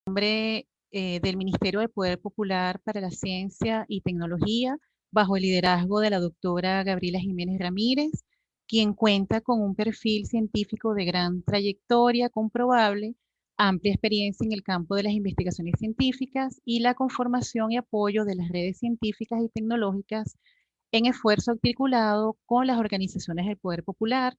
Nombre del Ministerio del Poder Popular para la Ciencia y Tecnología, bajo el liderazgo de la doctora Gabriela Jiménez Ramírez, quien cuenta con un perfil científico de gran trayectoria comprobable, amplia experiencia en el campo de las investigaciones científicas y la conformación y apoyo de las redes científicas y tecnológicas en esfuerzo articulado con las organizaciones del Poder Popular,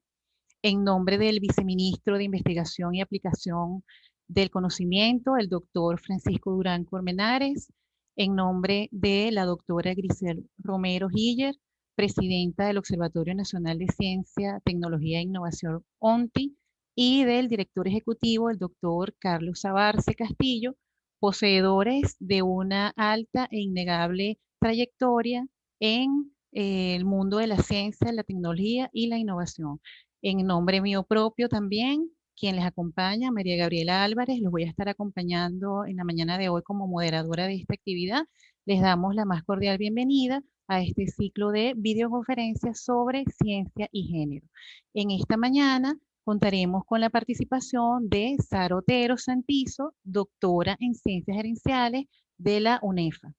en nombre del viceministro de Investigación y Aplicación del Conocimiento, el doctor Francisco Durán Colmenares, en nombre de la doctora Grisel Romero Hiller, presidenta del Observatorio Nacional de Ciencia, Tecnología e Innovación ONTI, y del director ejecutivo, el doctor Carlos Sabarce Castillo, poseedores de una alta e innegable trayectoria en el mundo de la ciencia, la tecnología y la innovación. En nombre mío propio también, quien les acompaña, María Gabriela Álvarez, los voy a estar acompañando en la mañana de hoy como moderadora de esta actividad. Les damos la más cordial bienvenida a este ciclo de videoconferencias sobre ciencia y género. En esta mañana contaremos con la participación de Sara Otero Santizo, doctora en Ciencias Gerenciales de la UNEFA,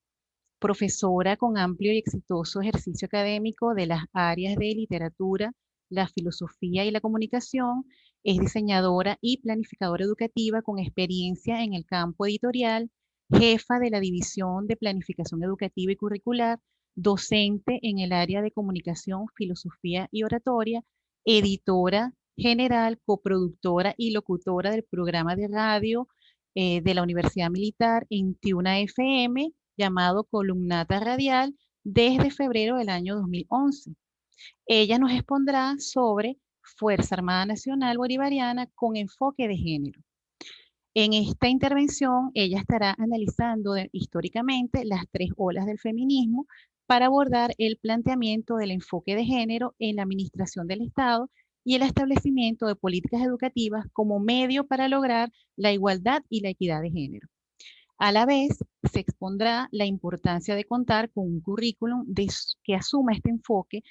profesora con amplio y exitoso ejercicio académico de las áreas de literatura, la filosofía y la comunicación. Es diseñadora y planificadora educativa con experiencia en el campo editorial, jefa de la División de Planificación Educativa y Curricular, docente en el área de comunicación, filosofía y oratoria, editora general, coproductora y locutora del programa de radio de la Universidad Militar en Tiuna FM, llamado Columnata Radial, desde febrero del año 2011. Ella nos expondrá sobre Fuerza Armada Nacional Bolivariana con enfoque de género. En esta intervención, ella estará analizando históricamente las tres olas del feminismo para abordar el planteamiento del enfoque de género en la administración del Estado y el establecimiento de políticas educativas como medio para lograr la igualdad y la equidad de género. A la vez, se expondrá la importancia de contar con un currículum que asuma este enfoque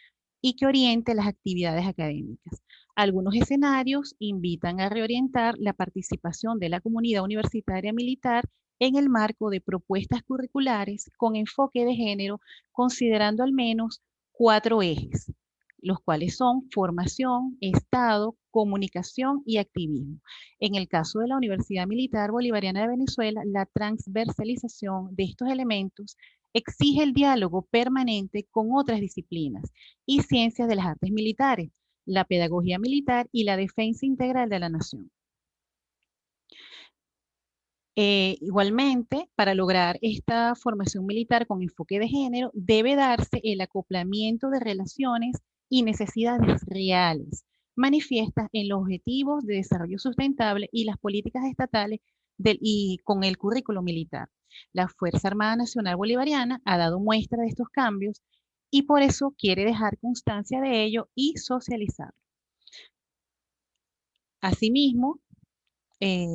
y que oriente las actividades académicas. Algunos escenarios invitan a reorientar la participación de la comunidad universitaria militar en el marco de propuestas curriculares con enfoque de género, considerando al menos 4 ejes, los cuales son formación, Estado, comunicación y activismo. En el caso de la Universidad Militar Bolivariana de Venezuela, la transversalización de estos elementos exige el diálogo permanente con otras disciplinas y ciencias de las artes militares, la pedagogía militar y la defensa integral de la nación. Igualmente, para lograr esta formación militar con enfoque de género, debe darse el acoplamiento de relaciones y necesidades reales, manifiestas en los objetivos de desarrollo sustentable y las políticas estatales y con el currículo militar. La Fuerza Armada Nacional Bolivariana ha dado muestra de estos cambios y por eso quiere dejar constancia de ello y socializarlo. Asimismo,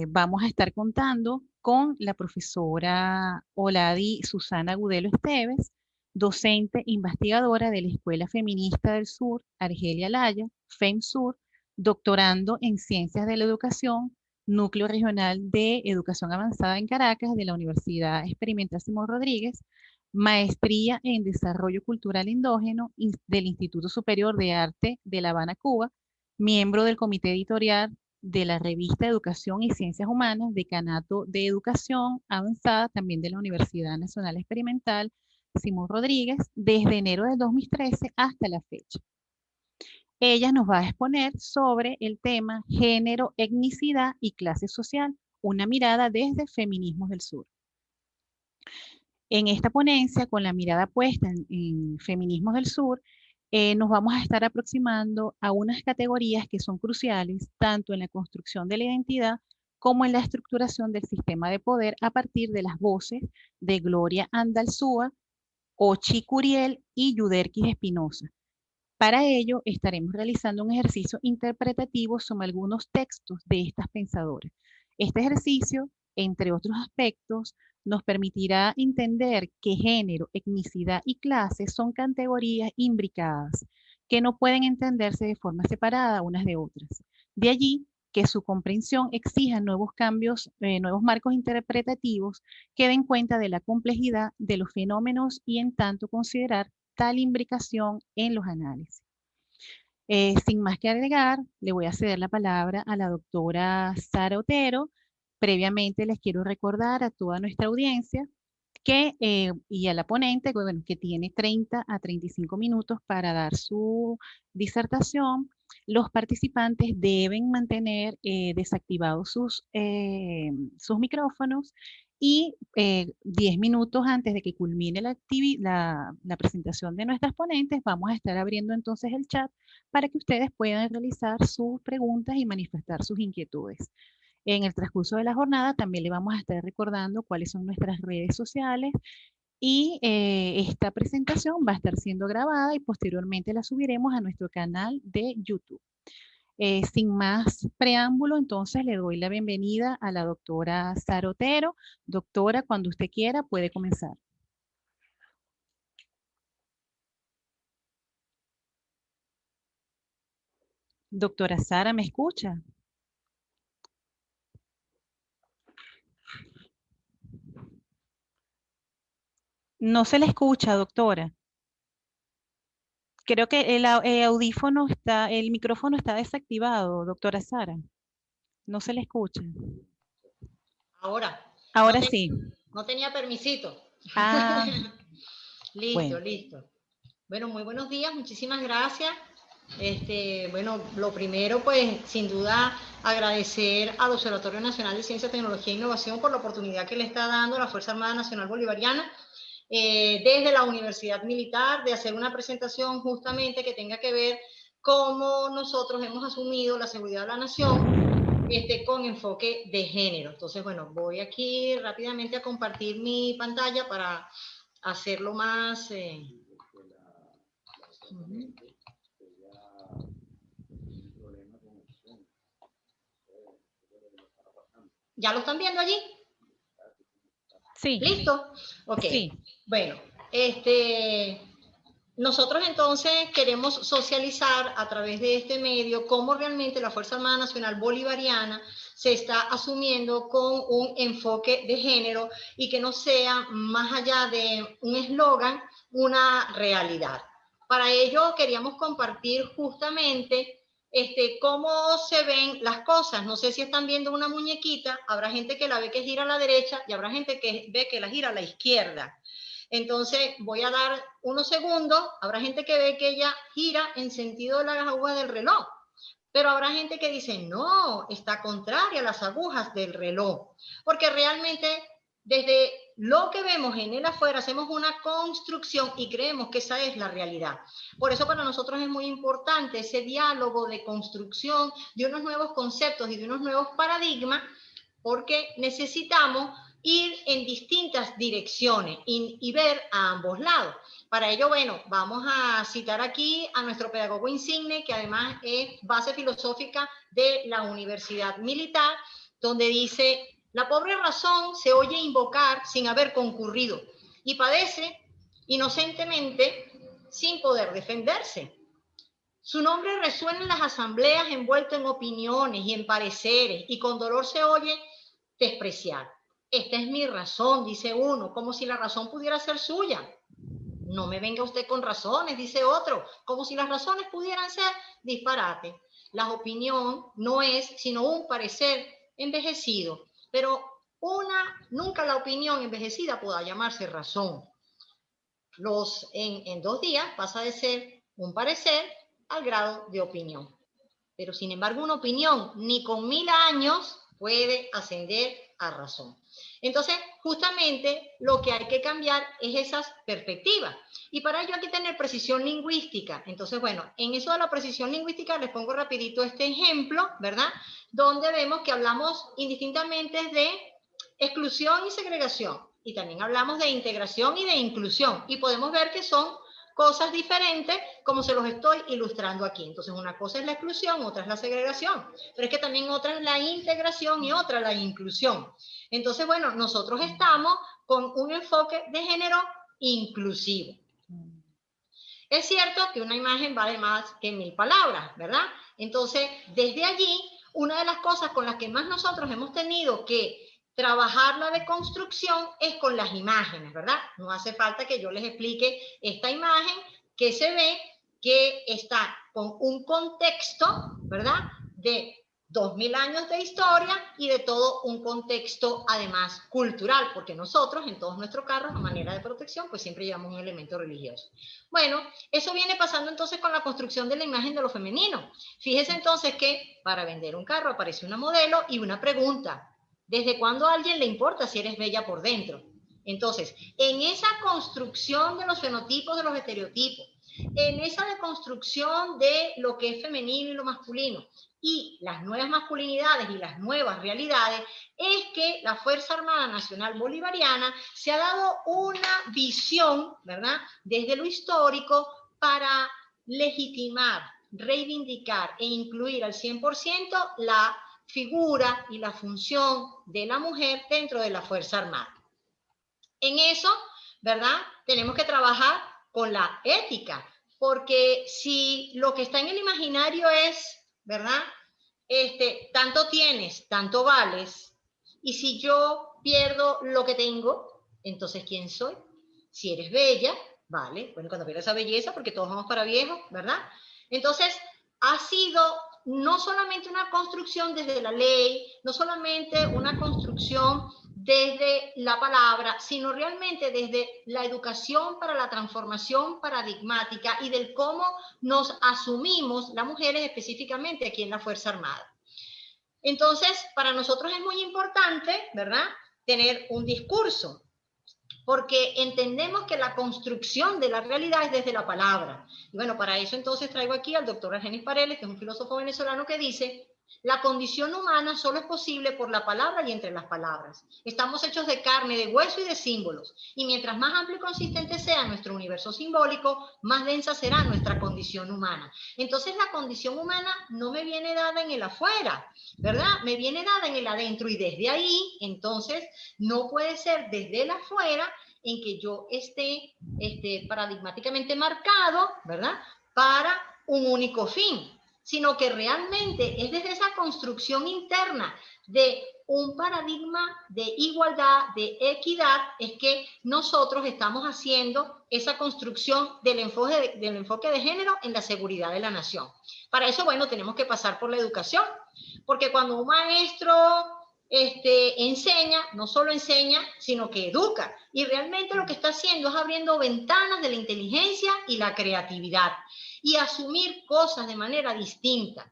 vamos a estar contando con la profesora Oladi Susana Gudelo Esteves, docente investigadora de la Escuela Feminista del Sur, Argelia Laya, FEMSUR, doctorando en Ciencias de la Educación, Núcleo Regional de Educación Avanzada en Caracas de la Universidad Experimental Simón Rodríguez, maestría en Desarrollo Cultural Endógeno del Instituto Superior de Arte de La Habana, Cuba, miembro del comité editorial de la revista Educación y Ciencias Humanas, Decanato de Educación Avanzada, también de la Universidad Nacional Experimental Simón Rodríguez, desde enero del 2013 hasta la fecha. Ella nos va a exponer sobre el tema género, etnicidad y clase social, una mirada desde Feminismos del Sur. En esta ponencia, con la mirada puesta en Feminismos del Sur, nos vamos a estar aproximando a unas categorías que son cruciales tanto en la construcción de la identidad como en la estructuración del sistema de poder a partir de las voces de Gloria Andalzúa, Ochi Curiel y Yuderquis Espinosa. Para ello, estaremos realizando un ejercicio interpretativo sobre algunos textos de estas pensadoras. Este ejercicio, entre otros aspectos, nos permitirá entender que género, etnicidad y clase son categorías imbricadas, que no pueden entenderse de forma separada unas de otras. De allí que su comprensión exija nuevos cambios, nuevos marcos interpretativos que den cuenta de la complejidad de los fenómenos y en tanto considerar tal imbricación en los análisis. Sin más que agregar, le voy a ceder la palabra a la doctora Sara Otero. Previamente les quiero recordar a toda nuestra audiencia que, y a la ponente, bueno, que tiene 30 a 35 minutos para dar su disertación. Los participantes deben mantener desactivados sus micrófonos y 10 minutos antes de que culmine la presentación de nuestras ponentes, vamos a estar abriendo entonces el chat para que ustedes puedan realizar sus preguntas y manifestar sus inquietudes. En el transcurso de la jornada también le vamos a estar recordando cuáles son nuestras redes sociales y esta presentación va a estar siendo grabada y posteriormente la subiremos a nuestro canal de YouTube. Sin más preámbulo, entonces le doy la bienvenida a la doctora Sara Otero. Doctora, cuando usted quiera puede comenzar. Doctora Sara, ¿me escucha? No se le escucha, doctora. Creo que el micrófono está desactivado, doctora Sara. No se le escucha. Ahora, Ahora sí. no tenía permisito. Ah, Listo, bueno. listo. Bueno, muy buenos días, muchísimas gracias. Bueno, lo primero, pues, sin duda, agradecer al Observatorio Nacional de Ciencia, Tecnología e Innovación por la oportunidad que le está dando a la Fuerza Armada Nacional Bolivariana desde la Universidad Militar de hacer una presentación justamente que tenga que ver cómo nosotros hemos asumido la seguridad de la nación con enfoque de género. Entonces, bueno, voy aquí rápidamente a compartir mi pantalla para hacerlo más... ¿Ya lo están viendo allí? Sí. ¿Listo? Ok. Sí. Bueno, nosotros entonces queremos socializar a través de este medio cómo realmente la Fuerza Armada Nacional Bolivariana se está asumiendo con un enfoque de género y que no sea más allá de un eslogan, una realidad. Para ello queríamos compartir justamente cómo se ven las cosas. No sé si están viendo una muñequita, habrá gente que la ve que gira a la derecha y habrá gente que ve que la gira a la izquierda. Entonces voy a dar unos segundos, habrá gente que ve que ella gira en sentido de las agujas del reloj, pero habrá gente que dice, no, está contraria a las agujas del reloj, porque realmente desde lo que vemos en el afuera hacemos una construcción y creemos que esa es la realidad. Por eso para nosotros es muy importante ese diálogo de construcción de unos nuevos conceptos y de unos nuevos paradigmas, porque necesitamos ir en distintas direcciones y ver a ambos lados. Para ello, bueno, vamos a citar aquí a nuestro pedagogo insigne, que además es base filosófica de la Universidad Militar, donde dice, la pobre razón se oye invocar sin haber concurrido y padece inocentemente sin poder defenderse. Su nombre resuena en las asambleas envuelto en opiniones y en pareceres y con dolor se oye despreciar. Esta es mi razón, dice uno, como si la razón pudiera ser suya. No me venga usted con razones, dice otro, como si las razones pudieran ser disparate. La opinión no es sino un parecer envejecido, pero nunca la opinión envejecida pueda llamarse razón. En 2 días pasa de ser un parecer al grado de opinión. Pero sin embargo, una opinión ni con 1000 años puede ascender a razón. Entonces, justamente lo que hay que cambiar es esas perspectivas. Y para ello hay que tener precisión lingüística. Entonces, bueno, en eso de la precisión lingüística les pongo rapidito este ejemplo, ¿verdad? Donde vemos que hablamos indistintamente de exclusión y segregación. Y también hablamos de integración y de inclusión. Y podemos ver que son cosas diferentes como se los estoy ilustrando aquí. Entonces una cosa es la exclusión, otra es la segregación, pero es que también otra es la integración y otra la inclusión. Entonces, bueno, nosotros estamos con un enfoque de género inclusivo. Es cierto que una imagen vale más que 1000 palabras, ¿verdad? Entonces, desde allí, una de las cosas con las que más nosotros hemos tenido que trabajar la deconstrucción es con las imágenes, ¿verdad? No hace falta que yo les explique esta imagen que se ve, que está con un contexto, ¿verdad? De 2000 años de historia y de todo un contexto además cultural, porque nosotros en todos nuestros carros, a manera de protección, pues siempre llevamos un elemento religioso. Bueno, eso viene pasando entonces con la construcción de la imagen de lo femenino. Fíjese entonces que para vender un carro aparece una modelo y una pregunta: ¿desde cuándo a alguien le importa si eres bella por dentro? Entonces, en esa construcción de los fenotipos, de los estereotipos, en esa deconstrucción de lo que es femenino y lo masculino, y las nuevas masculinidades y las nuevas realidades, es que la Fuerza Armada Nacional Bolivariana se ha dado una visión, ¿verdad?, desde lo histórico para legitimar, reivindicar e incluir al 100% la figura y la función de la mujer dentro de la Fuerza Armada. En eso, ¿verdad?, tenemos que trabajar con la ética, porque si lo que está en el imaginario es, ¿verdad?, tanto tienes, tanto vales, y si yo pierdo lo que tengo, entonces ¿quién soy? Si eres bella, vale, bueno, cuando pierdas esa belleza, porque todos vamos para viejos, ¿verdad? Entonces, ha sido no solamente una construcción desde la ley, no solamente una construcción desde la palabra, sino realmente desde la educación para la transformación paradigmática y del cómo nos asumimos las mujeres específicamente aquí en la Fuerza Armada. Entonces, para nosotros es muy importante, ¿verdad?, tener un discurso, porque entendemos que la construcción de la realidad es desde la palabra. Y bueno, para eso entonces traigo aquí al doctor Argenis Pareles, que es un filósofo venezolano, que dice: la condición humana solo es posible por la palabra y entre las palabras. Estamos hechos de carne, de hueso y de símbolos. Y mientras más amplio y consistente sea nuestro universo simbólico, más densa será nuestra condición humana. Entonces la condición humana no me viene dada en el afuera, ¿verdad? Me viene dada en el adentro, y desde ahí, entonces, no puede ser desde el afuera en que yo esté paradigmáticamente marcado, ¿verdad?, para un único fin, sino que realmente es desde esa construcción interna de un paradigma de igualdad, de equidad, es que nosotros estamos haciendo esa construcción del enfoque de género en la seguridad de la nación. Para eso, bueno, tenemos que pasar por la educación, porque cuando un maestro enseña, no solo enseña, sino que educa. Y realmente lo que está haciendo es abriendo ventanas de la inteligencia y la creatividad y asumir cosas de manera distinta.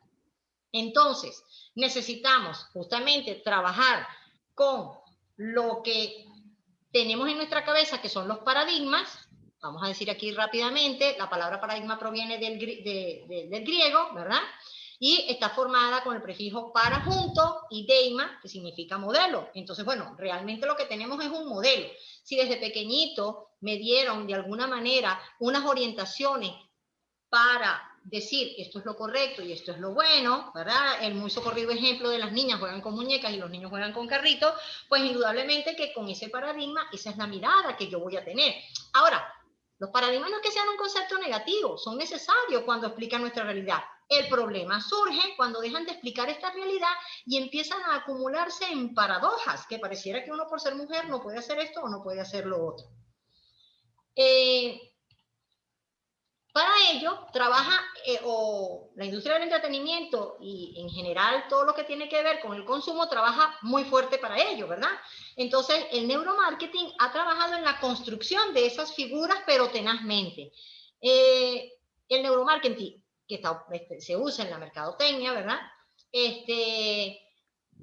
Entonces, necesitamos justamente trabajar con lo que tenemos en nuestra cabeza, que son los paradigmas. Vamos a decir aquí rápidamente, la palabra paradigma proviene del griego, ¿verdad?, y está formada con el prefijo para, junto, y deima, que significa modelo. Entonces, bueno, realmente lo que tenemos es un modelo. Si desde pequeñito me dieron de alguna manera unas orientaciones para decir esto es lo correcto y esto es lo bueno, ¿verdad?, el muy socorrido ejemplo de las niñas juegan con muñecas y los niños juegan con carritos, pues indudablemente que con ese paradigma, esa es la mirada que yo voy a tener. Ahora, los paradigmas no es que sean un concepto negativo, son necesarios cuando explican nuestra realidad. El problema surge cuando dejan de explicar esta realidad y empiezan a acumularse en paradojas, que pareciera que uno por ser mujer no puede hacer esto o no puede hacer lo otro. Para ello, trabaja la industria del entretenimiento y en general todo lo que tiene que ver con el consumo trabaja muy fuerte para ello, ¿verdad? Entonces, el neuromarketing ha trabajado en la construcción de esas figuras, pero tenazmente. El neuromarketing, que se usa en la mercadotecnia, ¿verdad?,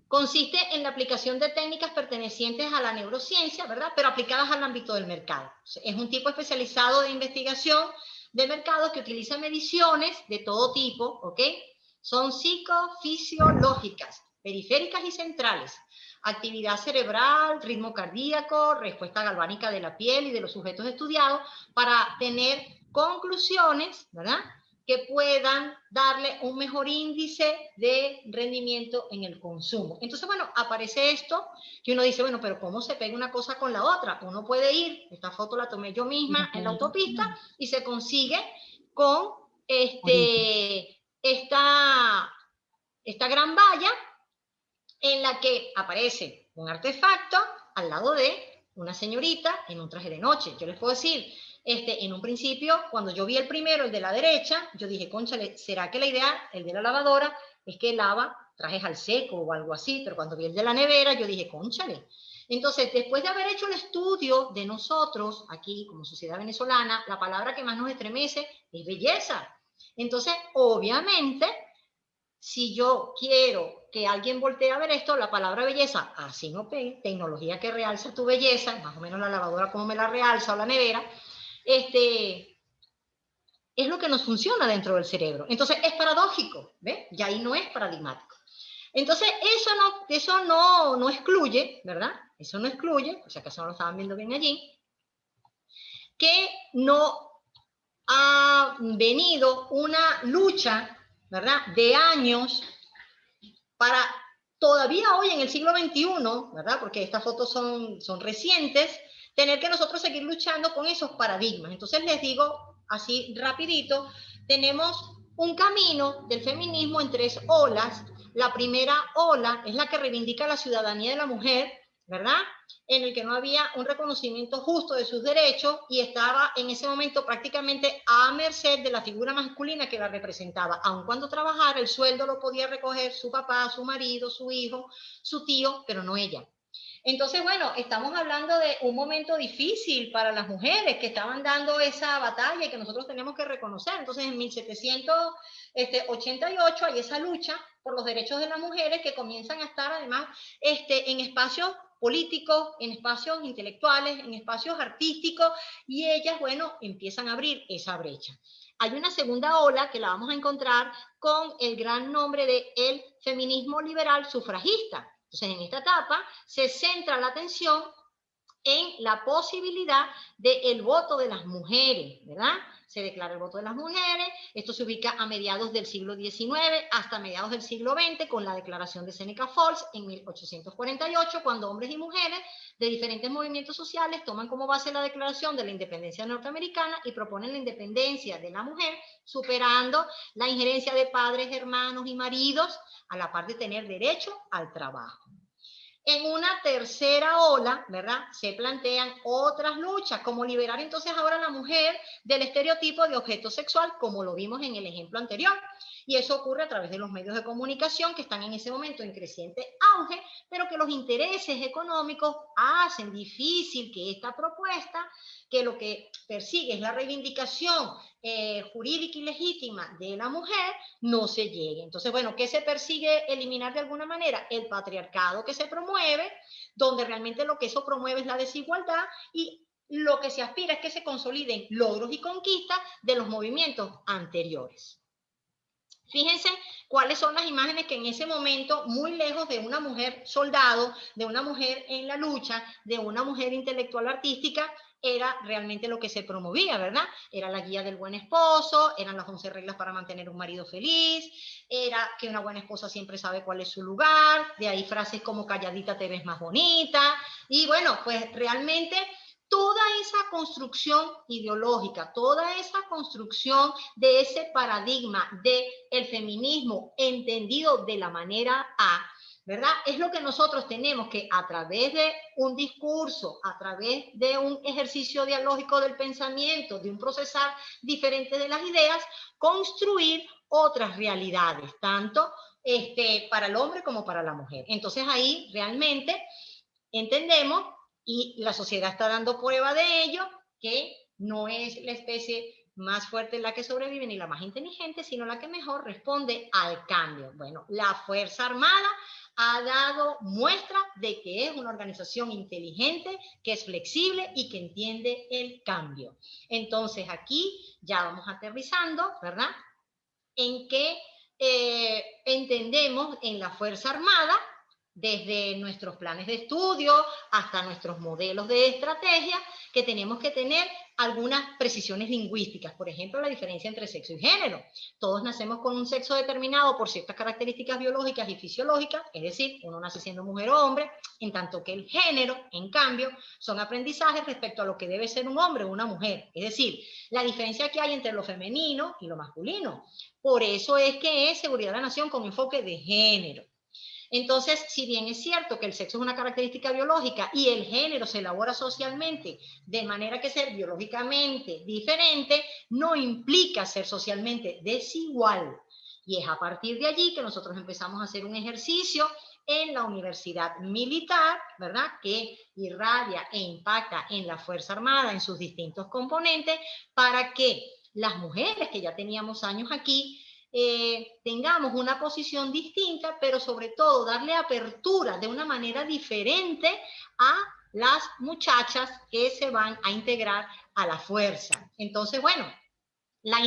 consiste en la aplicación de técnicas pertenecientes a la neurociencia, ¿verdad?, pero aplicadas al ámbito del mercado. Es un tipo especializado de investigación de mercados que utiliza mediciones de todo tipo, ¿ok? Son psicofisiológicas, periféricas y centrales. Actividad cerebral, ritmo cardíaco, respuesta galvánica de la piel y de los sujetos estudiados, para tener conclusiones, ¿verdad?, que puedan darle un mejor índice de rendimiento en el consumo. Entonces, bueno, aparece esto que uno dice, bueno, pero ¿cómo se pega una cosa con la otra? Uno puede ir, esta foto la tomé yo misma en la autopista, y se consigue con esta esta gran valla en la que aparece un artefacto al lado de una señorita en un traje de noche. Yo les puedo decir, en un principio, cuando yo vi el primero, el de la derecha, yo dije, cónchale, ¿será que la idea, el de la lavadora, es que lava trajes al seco o algo así? Pero cuando vi el de la nevera, yo dije, cónchale. Entonces, después de haber hecho el estudio de nosotros, aquí como sociedad venezolana, la palabra que más nos estremece es belleza. Entonces, obviamente, si yo quiero que alguien voltee a ver esto, la palabra belleza, así no pega, tecnología que realza tu belleza, más o menos la lavadora como me la realza o la nevera, es lo que nos funciona dentro del cerebro. Entonces es paradójico, ¿ves? Y ahí no es paradigmático. Entonces eso no excluye, ¿verdad? Eso no excluye, o sea que eso no lo estaban viendo bien allí, que no ha venido una lucha, ¿verdad? De años para todavía hoy en el siglo XXI, ¿verdad? Porque estas fotos son recientes, tener que nosotros seguir luchando con esos paradigmas. Entonces les digo así rapidito, tenemos un camino del feminismo en 3 olas. La primera ola es la que reivindica la ciudadanía de la mujer, ¿verdad? En el que no había un reconocimiento justo de sus derechos y estaba en ese momento prácticamente a merced de la figura masculina que la representaba. Aun cuando trabajara, el sueldo lo podía recoger su papá, su marido, su hijo, su tío, pero no ella. Entonces, bueno, estamos hablando de un momento difícil para las mujeres que estaban dando esa batalla y que nosotros tenemos que reconocer. Entonces, en 1788 hay esa lucha por los derechos de las mujeres que comienzan a estar además en espacios políticos, en espacios intelectuales, en espacios artísticos, y ellas, bueno, empiezan a abrir esa brecha. Hay una segunda ola que la vamos a encontrar con el gran nombre de el feminismo liberal sufragista. Entonces, en esta etapa se centra la atención en la posibilidad del voto de las mujeres, ¿verdad? Se declara el voto de las mujeres, esto se ubica a mediados del siglo XIX hasta mediados del siglo XX con la declaración de Seneca Falls en 1848, cuando hombres y mujeres de diferentes movimientos sociales toman como base la declaración de la independencia norteamericana y proponen la independencia de la mujer, superando la injerencia de padres, hermanos y maridos, a la par de tener derecho al trabajo. En una tercera ola, ¿verdad? Se plantean otras luchas, como liberar entonces ahora a la mujer del estereotipo de objeto sexual, como lo vimos en el ejemplo anterior. Y eso ocurre a través de los medios de comunicación que están en ese momento en creciente auge, pero que los intereses económicos hacen difícil que esta propuesta, que lo que persigue es la reivindicación jurídica y legítima de la mujer, no se llegue. Entonces, bueno, ¿qué se persigue eliminar de alguna manera? El patriarcado que se promueve, donde realmente lo que eso promueve es la desigualdad, y lo que se aspira es que se consoliden logros y conquistas de los movimientos anteriores. Fíjense cuáles son las imágenes que en ese momento, muy lejos de una mujer soldado, de una mujer en la lucha, de una mujer intelectual artística, era realmente lo que se promovía, ¿verdad? Era la guía del buen esposo, eran las 11 reglas para mantener un marido feliz, era que una buena esposa siempre sabe cuál es su lugar, de ahí frases como calladita te ves más bonita, y bueno, pues realmente toda esa construcción ideológica, toda esa construcción de ese paradigma del feminismo entendido de la manera A, ¿verdad? Es lo que nosotros tenemos que, a través de un discurso, a través de un ejercicio dialógico del pensamiento, de un procesar diferente de las ideas, construir otras realidades, tanto para el hombre como para la mujer. Entonces ahí realmente entendemos, y la sociedad está dando prueba de ello, que no es la especie más fuerte la que sobrevive ni la más inteligente, sino la que mejor responde al cambio. Bueno, la Fuerza Armada ha dado muestra de que es una organización inteligente, que es flexible y que entiende el cambio. Entonces aquí ya vamos aterrizando, ¿verdad? En que entendemos en la Fuerza Armada, desde nuestros planes de estudio hasta nuestros modelos de estrategia, que tenemos que tener algunas precisiones lingüísticas. Por ejemplo, la diferencia entre sexo y género. Todos nacemos con un sexo determinado por ciertas características biológicas y fisiológicas, es decir, uno nace siendo mujer o hombre, en tanto que el género, en cambio, son aprendizajes respecto a lo que debe ser un hombre o una mujer. Es decir, la diferencia que hay entre lo femenino y lo masculino. Por eso es que es seguridad de la nación con enfoque de género. Entonces, si bien es cierto que el sexo es una característica biológica y el género se elabora socialmente de manera que ser biológicamente diferente, no implica ser socialmente desigual. Y es a partir de allí que nosotros empezamos a hacer un ejercicio en la universidad militar, ¿verdad? Que irradia e impacta en la Fuerza Armada, en sus distintos componentes, para que las mujeres que ya teníamos años aquí, tengamos una posición distinta, pero sobre todo darle apertura de una manera diferente a las muchachas que se van a integrar a la fuerza. Entonces, bueno, la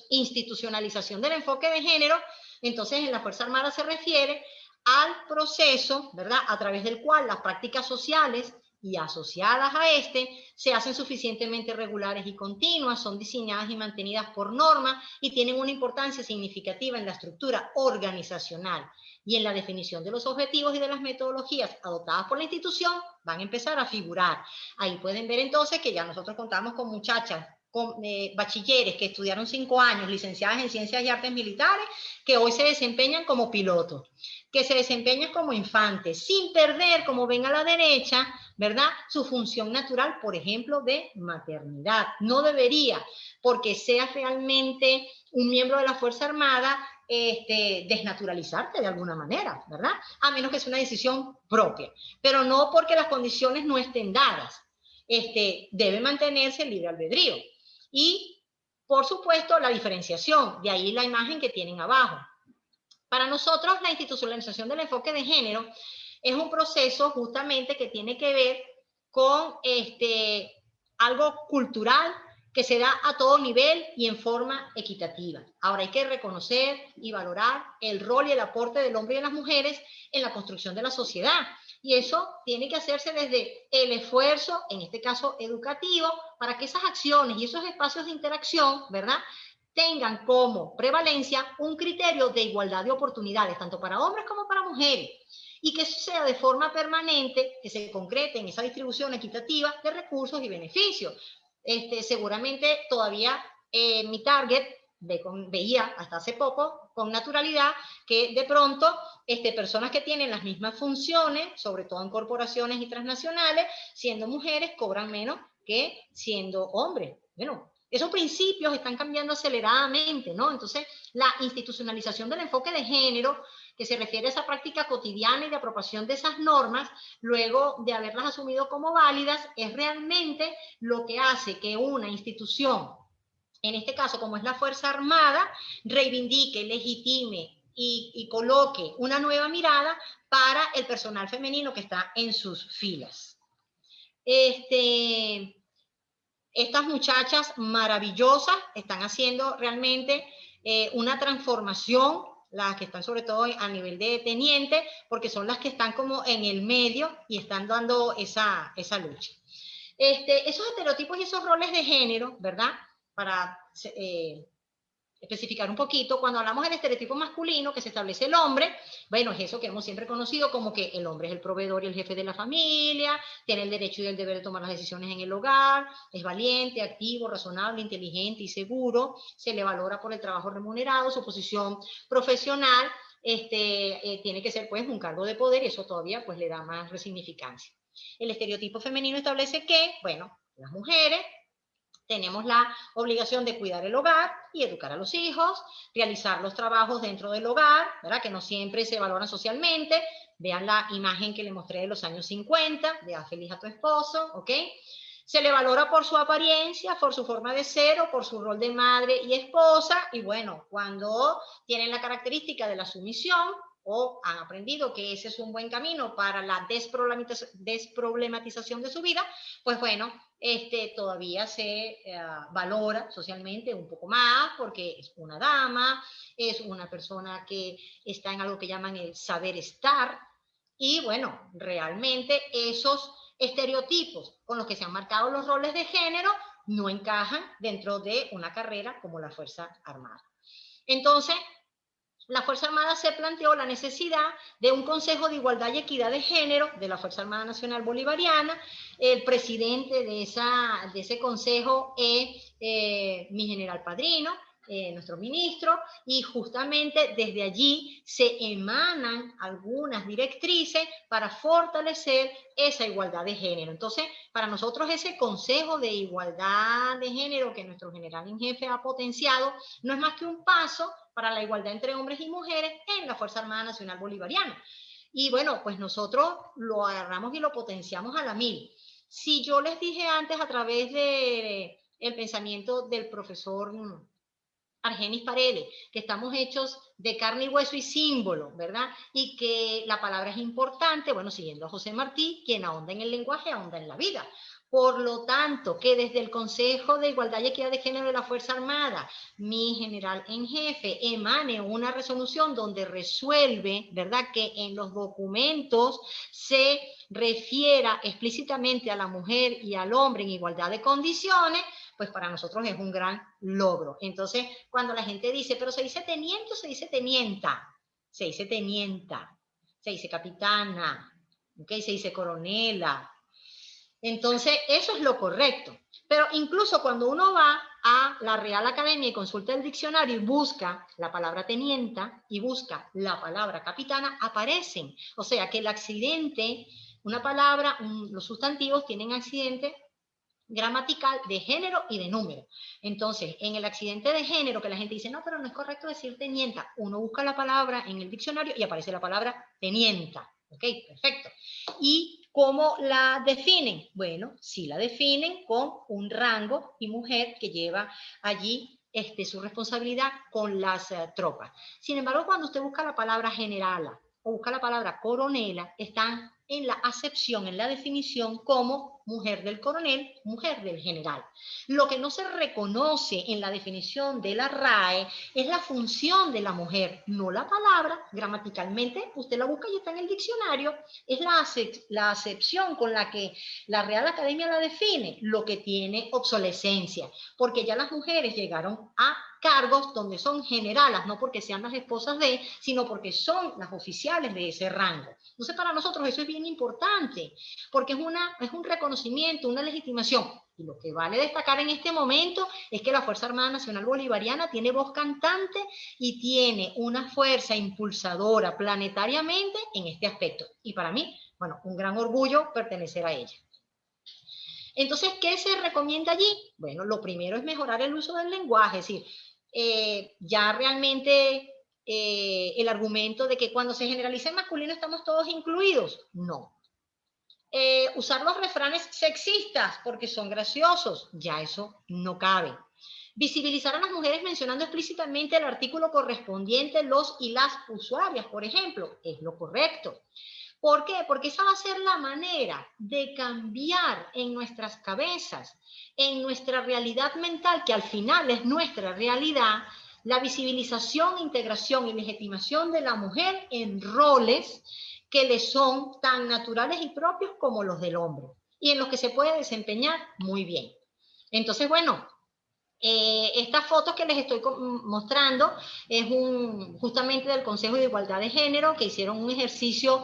institucionalización del enfoque de género, entonces en la Fuerza Armada se refiere al proceso, ¿verdad?, a través del cual las prácticas sociales y asociadas a este se hacen suficientemente regulares y continuas, son diseñadas y mantenidas por norma y tienen una importancia significativa en la estructura organizacional y en la definición de los objetivos y de las metodologías adoptadas por la institución van a empezar a figurar. Ahí pueden ver entonces que ya nosotros contamos con muchachas, con bachilleres que estudiaron 5 años, licenciadas en Ciencias y Artes Militares, que hoy se desempeñan como pilotos, que se desempeñan como infantes, sin perder, como ven a la derecha, ¿verdad?, su función natural, por ejemplo, de maternidad. No debería, porque seas realmente un miembro de la Fuerza Armada, desnaturalizarte de alguna manera, ¿verdad? A menos que sea una decisión propia, pero no porque las condiciones no estén dadas. Debe mantenerse el libre albedrío. Y, por supuesto, la diferenciación, de ahí la imagen que tienen abajo. Para nosotros, la institucionalización del enfoque de género es un proceso justamente que tiene que ver con algo cultural que se da a todo nivel y en forma equitativa. Ahora hay que reconocer y valorar el rol y el aporte del hombre y de las mujeres en la construcción de la sociedad. Y eso tiene que hacerse desde el esfuerzo, en este caso educativo, para que esas acciones y esos espacios de interacción, ¿verdad?, tengan como prevalencia un criterio de igualdad de oportunidades, tanto para hombres como para mujeres, y que eso sea de forma permanente, que se concrete en esa distribución equitativa de recursos y beneficios. Seguramente todavía mi target veía hasta hace poco con naturalidad que de pronto personas que tienen las mismas funciones, sobre todo en corporaciones y transnacionales, siendo mujeres, cobran menos que siendo hombres. Bueno, esos principios están cambiando aceleradamente, ¿no? Entonces, la institucionalización del enfoque de género, que se refiere a esa práctica cotidiana y de apropiación de esas normas, luego de haberlas asumido como válidas, es realmente lo que hace que una institución, en este caso como es la Fuerza Armada, reivindique, legitime y coloque una nueva mirada para el personal femenino que está en sus filas. Estas muchachas maravillosas están haciendo realmente una transformación, las que están sobre todo a nivel de teniente, porque son las que están como en el medio y están dando esa lucha. Esos estereotipos y esos roles de género, ¿verdad?, para especificar un poquito, cuando hablamos del estereotipo masculino que se establece el hombre, bueno, es eso que hemos siempre conocido como que el hombre es el proveedor y el jefe de la familia, tiene el derecho y el deber de tomar las decisiones en el hogar, es valiente, activo, razonable, inteligente y seguro, se le valora por el trabajo remunerado, su posición profesional, tiene que ser pues un cargo de poder y eso todavía pues le da más resignificancia. El estereotipo femenino establece que, bueno, las mujeres tenemos la obligación de cuidar el hogar y educar a los hijos, realizar los trabajos dentro del hogar, ¿verdad?, que no siempre se valoran socialmente. Vean la imagen que le mostré de los años 50, de haz feliz a tu esposo, ¿ok? Se le valora por su apariencia, por su forma de ser o por su rol de madre y esposa. Y bueno, cuando tienen la característica de la sumisión o han aprendido que ese es un buen camino para la desproblematización de su vida, pues bueno, todavía se valora socialmente un poco más porque es una dama, es una persona que está en algo que llaman el saber estar, Y bueno, realmente esos estereotipos con los que se han marcado los roles de género no encajan dentro de una carrera como la Fuerza Armada. Entonces, la Fuerza Armada se planteó la necesidad de un Consejo de Igualdad y Equidad de Género de la Fuerza Armada Nacional Bolivariana. El presidente de ese consejo es mi general padrino, nuestro ministro, y justamente desde allí se emanan algunas directrices para fortalecer esa igualdad de género. Entonces, para nosotros ese Consejo de Igualdad de Género que nuestro general en jefe ha potenciado no es más que un paso para la igualdad entre hombres y mujeres en la Fuerza Armada Nacional Bolivariana. Y bueno, pues nosotros lo agarramos y lo potenciamos a la mil. Si yo les dije antes a través de el pensamiento del profesor Argenis Paredes, que estamos hechos de carne y hueso y símbolo, ¿verdad? Y que la palabra es importante, bueno, siguiendo a José Martí, quien ahonda en el lenguaje, ahonda en la vida. Por lo tanto, que desde el Consejo de Igualdad y Equidad de Género de la Fuerza Armada, mi general en jefe emane una resolución donde resuelve, ¿verdad?, que en los documentos se refiera explícitamente a la mujer y al hombre en igualdad de condiciones, pues para nosotros es un gran logro. Entonces, cuando la gente dice, pero ¿se dice teniente o se dice tenienta? Se dice tenienta, se dice capitana, ¿okay? Se dice coronela. Entonces, eso es lo correcto. Pero incluso cuando uno va a la Real Academia y consulta el diccionario y busca la palabra tenienta y busca la palabra capitana, aparecen. O sea que el accidente, una palabra, los sustantivos tienen accidente gramatical de género y de número. Entonces, en el accidente de género, que la gente dice, no, pero no es correcto decir tenienta, uno busca la palabra en el diccionario y aparece la palabra tenienta. ¿Ok? Perfecto. ¿Y cómo la definen? Bueno, sí la definen con un rango y mujer que lleva allí su responsabilidad con las tropas. Sin embargo, cuando usted busca la palabra generala o busca la palabra coronela, están en la acepción, en la definición como mujer del coronel, mujer del general. Lo que no se reconoce en la definición de la RAE es la función de la mujer, no la palabra. Gramaticalmente, usted la busca y está en el diccionario. Es la acepción con la que la Real Academia la define, lo que tiene obsolescencia, porque ya las mujeres llegaron a cargos donde son generalas, no porque sean las esposas de, sino porque son las oficiales de ese rango. Entonces, para nosotros eso es bien importante, porque es un reconocimiento, una legitimación. Y lo que vale destacar en este momento es que la Fuerza Armada Nacional Bolivariana tiene voz cantante y tiene una fuerza impulsadora planetariamente en este aspecto. Y para mí, bueno, un gran orgullo pertenecer a ella. Entonces, ¿qué se recomienda allí? Bueno, lo primero es mejorar el uso del lenguaje, es decir, ya realmente el argumento de que cuando se generaliza en masculino estamos todos incluidos, no. Usar los refranes sexistas porque son graciosos, ya eso no cabe. Visibilizar a las mujeres mencionando explícitamente el artículo correspondiente, los y las usuarias, por ejemplo, es lo correcto. ¿Por qué? Porque esa va a ser la manera de cambiar en nuestras cabezas, en nuestra realidad mental, que al final es nuestra realidad, la visibilización, integración y legitimación de la mujer en roles que le son tan naturales y propios como los del hombre, y en los que se puede desempeñar muy bien. Entonces, bueno, estas fotos que les estoy mostrando es justamente del Consejo de Igualdad de Género, que hicieron un ejercicio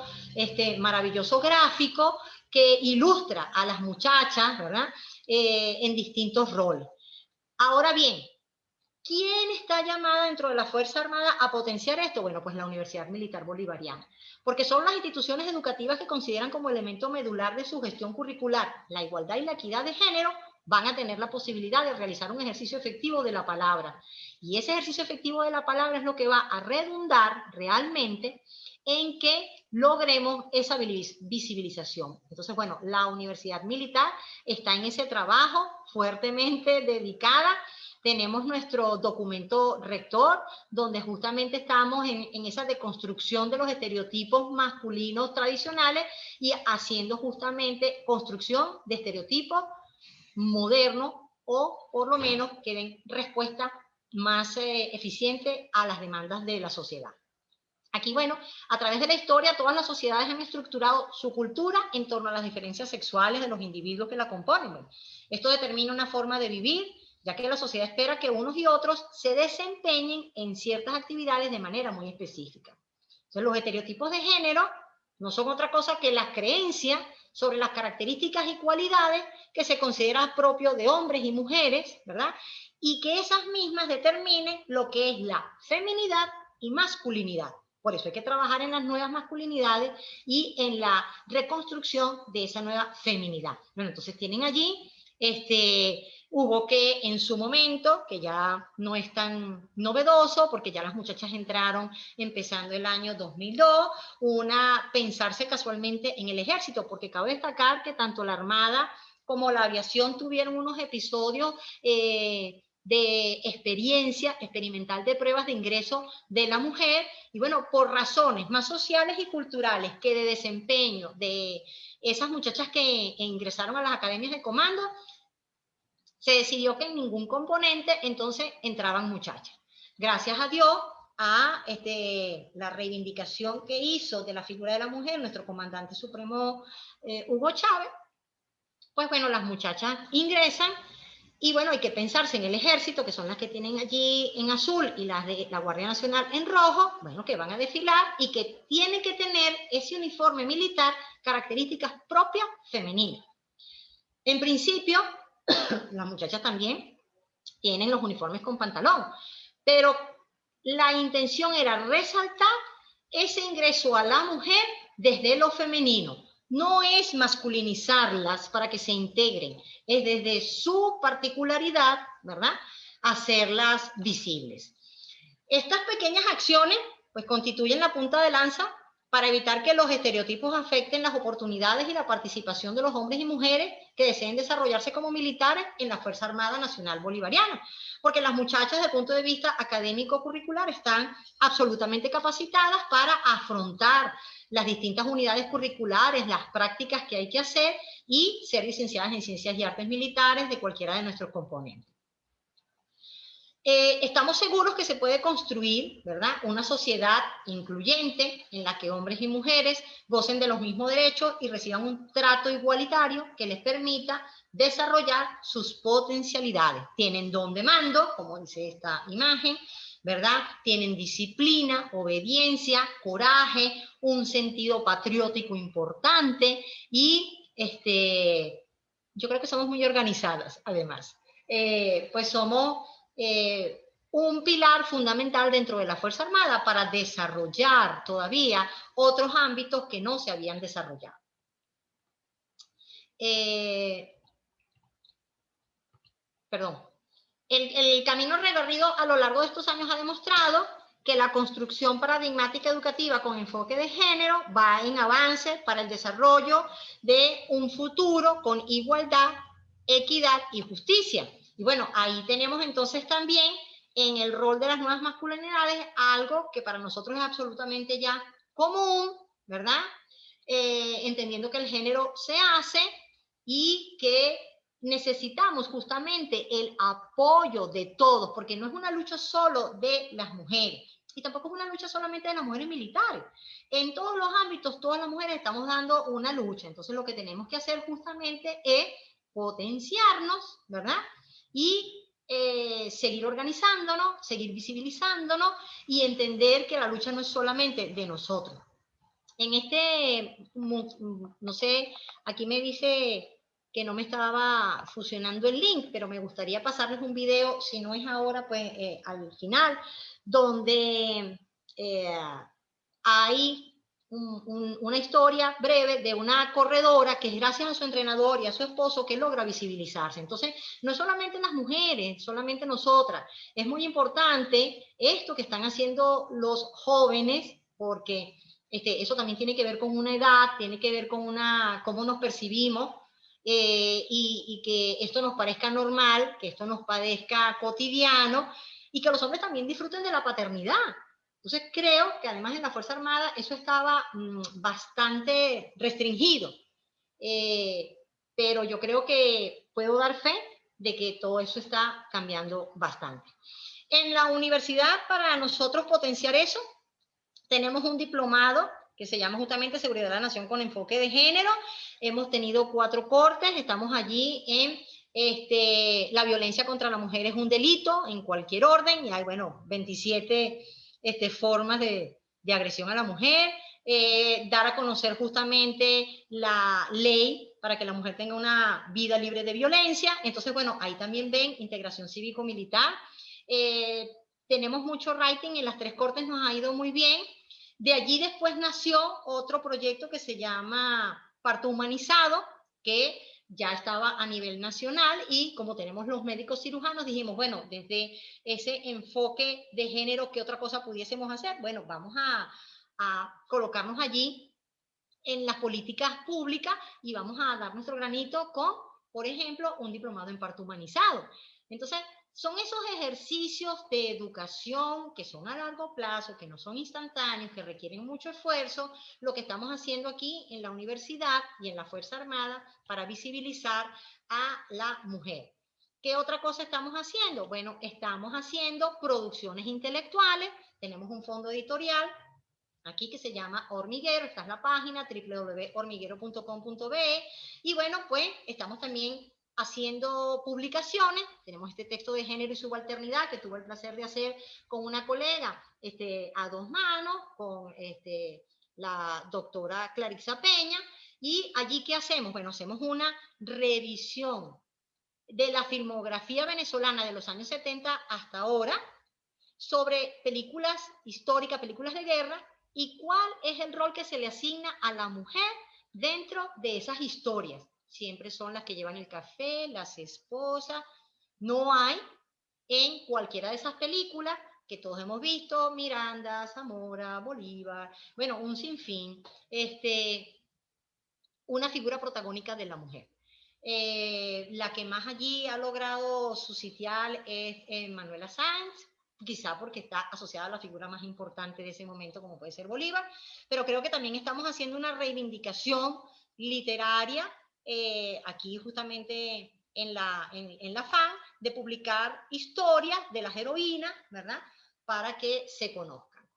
maravilloso gráfico que ilustra a las muchachas, ¿verdad? En distintos roles. Ahora bien, ¿quién está llamada dentro de la Fuerza Armada a potenciar esto? Bueno, pues la Universidad Militar Bolivariana, porque son las instituciones educativas que consideran como elemento medular de su gestión curricular la igualdad y la equidad de género, van a tener la posibilidad de realizar un ejercicio efectivo de la palabra. Y ese ejercicio efectivo de la palabra es lo que va a redundar realmente en que logremos esa visibilización. Entonces, bueno, la Universidad Militar está en ese trabajo fuertemente dedicada. Tenemos nuestro documento rector, donde justamente estamos en esa deconstrucción de los estereotipos masculinos tradicionales y haciendo justamente construcción de estereotipos modernos o por lo menos que den respuesta más eficiente a las demandas de la sociedad. Aquí, bueno, a través de la historia, todas las sociedades han estructurado su cultura en torno a las diferencias sexuales de los individuos que la componen. Bueno, esto determina una forma de vivir, ya que la sociedad espera que unos y otros se desempeñen en ciertas actividades de manera muy específica. Entonces, los estereotipos de género no son otra cosa que las creencias sobre las características y cualidades que se consideran propios de hombres y mujeres, ¿verdad? Y que esas mismas determinen lo que es la feminidad y masculinidad. Por eso hay que trabajar en las nuevas masculinidades y en la reconstrucción de esa nueva feminidad. Bueno, entonces tienen allí, hubo que en su momento, que ya no es tan novedoso, porque ya las muchachas entraron empezando el año 2002, pensarse casualmente en el ejército, porque cabe destacar que tanto la Armada como la aviación tuvieron unos episodios de experiencia experimental de pruebas de ingreso de la mujer, y bueno, por razones más sociales y culturales que de desempeño de esas muchachas que ingresaron a las academias de comando, se decidió que en ningún componente entonces entraban muchachas. Gracias a Dios, a la reivindicación que hizo de la figura de la mujer nuestro comandante supremo Hugo Chávez, pues bueno, las muchachas ingresan. Y bueno, hay que pensarse en el ejército, que son las que tienen allí en azul, y las de la Guardia Nacional en rojo, bueno, que van a desfilar y que tienen que tener ese uniforme militar, características propias femeninas. En principio, las muchachas también tienen los uniformes con pantalón, pero la intención era resaltar ese ingreso a la mujer desde lo femenino. No es masculinizarlas para que se integren, es desde su particularidad, ¿verdad?, hacerlas visibles. Estas pequeñas acciones pues constituyen la punta de lanza para evitar que los estereotipos afecten las oportunidades y la participación de los hombres y mujeres que deseen desarrollarse como militares en la Fuerza Armada Nacional Bolivariana. Porque las muchachas, desde el punto de vista académico-curricular, están absolutamente capacitadas para afrontar las distintas unidades curriculares, las prácticas que hay que hacer y ser licenciadas en Ciencias y Artes Militares de cualquiera de nuestros componentes. Estamos seguros que se puede construir, ¿verdad?, una sociedad incluyente en la que hombres y mujeres gocen de los mismos derechos y reciban un trato igualitario que les permita desarrollar sus potencialidades. Tienen don de mando, como dice esta imagen, ¿verdad? Tienen disciplina, obediencia, coraje, un sentido patriótico importante y yo creo que somos muy organizadas, además. Pues somos un pilar fundamental dentro de la Fuerza Armada para desarrollar todavía otros ámbitos que no se habían desarrollado. El camino recorrido a lo largo de estos años ha demostrado que la construcción paradigmática educativa con enfoque de género va en avance para el desarrollo de un futuro con igualdad, equidad y justicia. Y bueno, ahí tenemos entonces también en el rol de las nuevas masculinidades algo que para nosotros es absolutamente ya común, ¿verdad? Entendiendo que el género se hace y que necesitamos justamente el apoyo de todos, porque no es una lucha solo de las mujeres y tampoco es una lucha solamente de las mujeres militares. En todos los ámbitos, todas las mujeres estamos dando una lucha. Entonces, lo que tenemos que hacer justamente es potenciarnos, ¿verdad? Y seguir organizándonos, seguir visibilizándonos y entender que la lucha no es solamente de nosotros. En no sé, aquí me dice que no me estaba fusionando el link, pero me gustaría pasarles un video, si no es ahora, pues al final, donde hay una historia breve de una corredora que es gracias a su entrenador y a su esposo que logra visibilizarse. Entonces, no es solamente las mujeres, solamente nosotras. Es muy importante esto que están haciendo los jóvenes, porque eso también tiene que ver con una edad, tiene que ver con cómo nos percibimos, y que esto nos parezca normal, que esto nos parezca cotidiano, y que los hombres también disfruten de la paternidad. Entonces creo que además en la Fuerza Armada eso estaba bastante restringido, pero yo creo que puedo dar fe de que todo eso está cambiando bastante. En la universidad, para nosotros potenciar eso, Tenemos un diplomado que se llama justamente Seguridad de la Nación con enfoque de género. Hemos tenido 4 cortes, estamos allí en la violencia contra la mujer es un delito en cualquier orden, y hay, bueno, 27 formas de agresión a la mujer. Dar a conocer justamente la ley para que la mujer tenga una vida libre de violencia. Entonces, bueno, ahí también ven integración cívico-militar. Tenemos mucho writing en las 3 cortes, nos ha ido muy bien. De allí después nació otro proyecto que se llama Parto Humanizado, que ya estaba a nivel nacional, y como tenemos los médicos cirujanos, dijimos, bueno, desde ese enfoque de género, ¿qué otra cosa pudiésemos hacer? Bueno, vamos a colocarnos allí en las políticas públicas y vamos a dar nuestro granito con, por ejemplo, un diplomado en parto humanizado. Entonces, son esos ejercicios de educación que son a largo plazo, que no son instantáneos, que requieren mucho esfuerzo, lo que estamos haciendo aquí en la universidad y en la Fuerza Armada para visibilizar a la mujer. ¿Qué otra cosa estamos haciendo? Bueno, estamos haciendo producciones intelectuales, tenemos un fondo editorial aquí que se llama Hormiguero, esta es la página www.hormiguero.com.be, y bueno, pues estamos también haciendo publicaciones. Tenemos este texto de género y subalternidad que tuve el placer de hacer con una colega a 2 manos, con la doctora Clarissa Peña, y allí ¿qué hacemos? Bueno, hacemos una revisión de la filmografía venezolana de los años 70 hasta ahora, sobre películas históricas, películas de guerra, y cuál es el rol que se le asigna a la mujer dentro de esas historias. Siempre son las que llevan el café, las esposas. No hay en cualquiera de esas películas que todos hemos visto, Miranda, Zamora, Bolívar, bueno, un sinfín, una figura protagónica de la mujer. La que más allí ha logrado su sitial es Manuela Sáenz, quizá porque está asociada a la figura más importante de ese momento, como puede ser Bolívar, pero creo que también estamos haciendo una reivindicación literaria aquí justamente en la FAN, de publicar historias de las heroínas, ¿verdad?, para que se conozcan.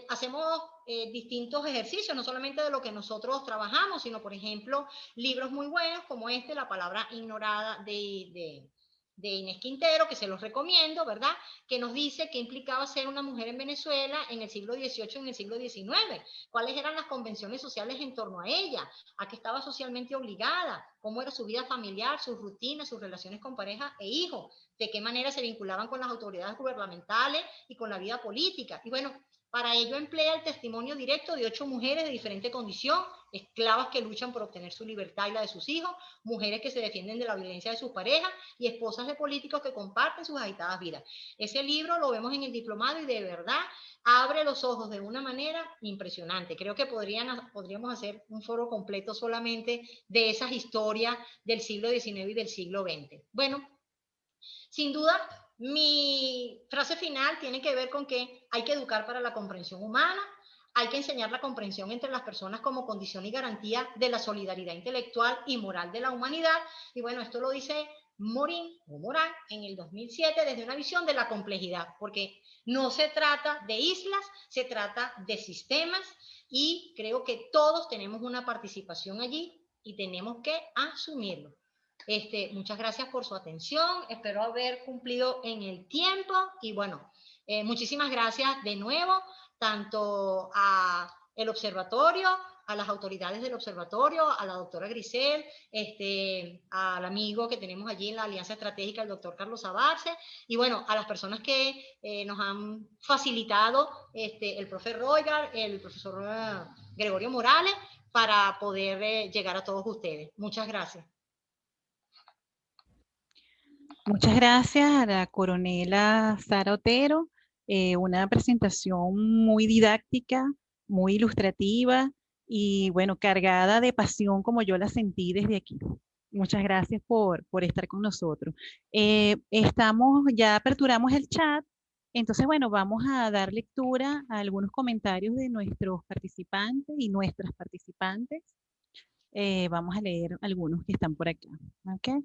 Hacemos distintos ejercicios, no solamente de lo que nosotros trabajamos, sino, por ejemplo, libros muy buenos como La palabra ignorada de Inés Quintero, que se los recomiendo, ¿verdad?, que nos dice qué implicaba ser una mujer en Venezuela en el siglo XVIII, en el siglo XIX, cuáles eran las convenciones sociales en torno a ella, a qué estaba socialmente obligada, cómo era su vida familiar, sus rutinas, sus relaciones con pareja e hijos, de qué manera se vinculaban con las autoridades gubernamentales y con la vida política. Y bueno, para ello emplea el testimonio directo de 8 mujeres de diferente condición, esclavas que luchan por obtener su libertad y la de sus hijos, mujeres que se defienden de la violencia de sus parejas y esposas de políticos que comparten sus agitadas vidas. Ese libro lo vemos en el diplomado y de verdad abre los ojos de una manera impresionante. Creo que podríamos hacer un foro completo solamente de esas historias del siglo XIX y del siglo XX. Bueno, sin duda, mi frase final tiene que ver con que hay que educar para la comprensión humana, hay que enseñar la comprensión entre las personas como condición y garantía de la solidaridad intelectual y moral de la humanidad. Y bueno, esto lo dice Morin o Morán en el 2007 desde una visión de la complejidad, porque no se trata de islas, se trata de sistemas, y creo que todos tenemos una participación allí y tenemos que asumirlo. Muchas gracias por su atención, espero haber cumplido en el tiempo, y bueno, muchísimas gracias de nuevo, tanto a el observatorio, a las autoridades del observatorio, a la doctora Grisel, al amigo que tenemos allí en la Alianza Estratégica, el doctor Carlos Abarce, y bueno, a las personas que nos han facilitado, el profe Roygar, el profesor Gregorio Morales, para poder llegar a todos ustedes. Muchas gracias. Muchas gracias a la coronela Sara Otero, una presentación muy didáctica, muy ilustrativa y bueno, cargada de pasión como yo la sentí desde aquí. Muchas gracias por estar con nosotros. Ya aperturamos el chat, entonces bueno, vamos a dar lectura a algunos comentarios de nuestros participantes y nuestras participantes. Vamos a leer algunos que están por acá. ¿Okay?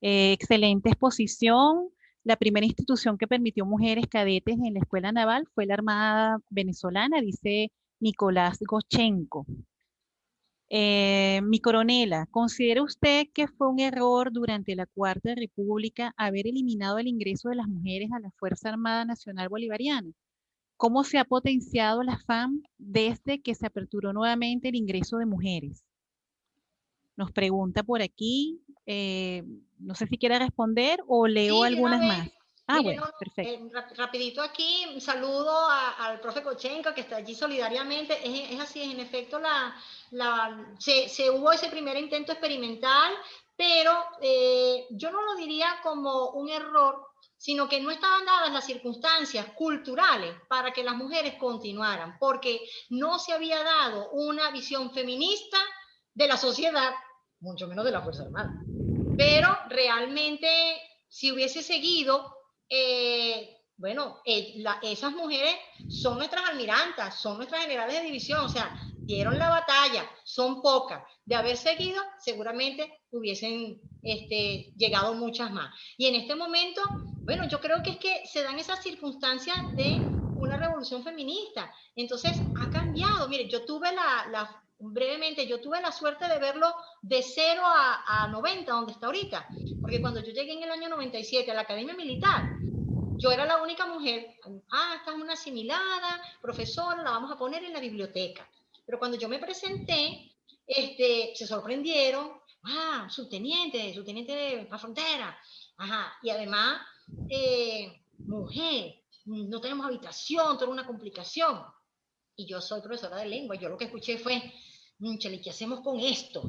Excelente exposición. La primera institución que permitió mujeres cadetes en la escuela naval fue la Armada Venezolana, dice Nicolás Gochenko. Mi coronela, ¿considera usted que fue un error durante la Cuarta República haber eliminado el ingreso de las mujeres a la Fuerza Armada Nacional Bolivariana? ¿Cómo se ha potenciado la FAM desde que se aperturó nuevamente el ingreso de mujeres? Nos pregunta por aquí, no sé si quiere responder o leo Sí, de una algunas vez. más. Ah, Mire, bueno, no, perfecto. rapidito aquí, un saludo al profe Kochenko que está allí solidariamente. Es así, en efecto, se hubo ese primer intento experimental, pero yo no lo diría como un error, sino que no estaban dadas las circunstancias culturales para que las mujeres continuaran, porque no se había dado una visión feminista de la sociedad, mucho menos de la Fuerza Armada. Pero realmente, si hubiese seguido, bueno, esas mujeres son nuestras almirantas, son nuestras generales de división, o sea, dieron la batalla, son pocas. De haber seguido, seguramente hubiesen llegado muchas más. Y en este momento, bueno, yo creo que es que se dan esas circunstancias de una revolución feminista. Entonces, ha cambiado. Mire, brevemente, yo tuve la suerte de verlo de 0 a 90, donde está ahorita. Porque cuando yo llegué en el año 97 a la Academia Militar, yo era la única mujer. Esta es una asimilada, profesora, la vamos a poner en la biblioteca. Pero cuando yo me presenté, se sorprendieron. Subteniente de la frontera. Ajá, y además, mujer, no tenemos habitación, toda una complicación. Y yo soy profesora de lengua, yo lo que escuché fue, chale, ¿qué hacemos con esto?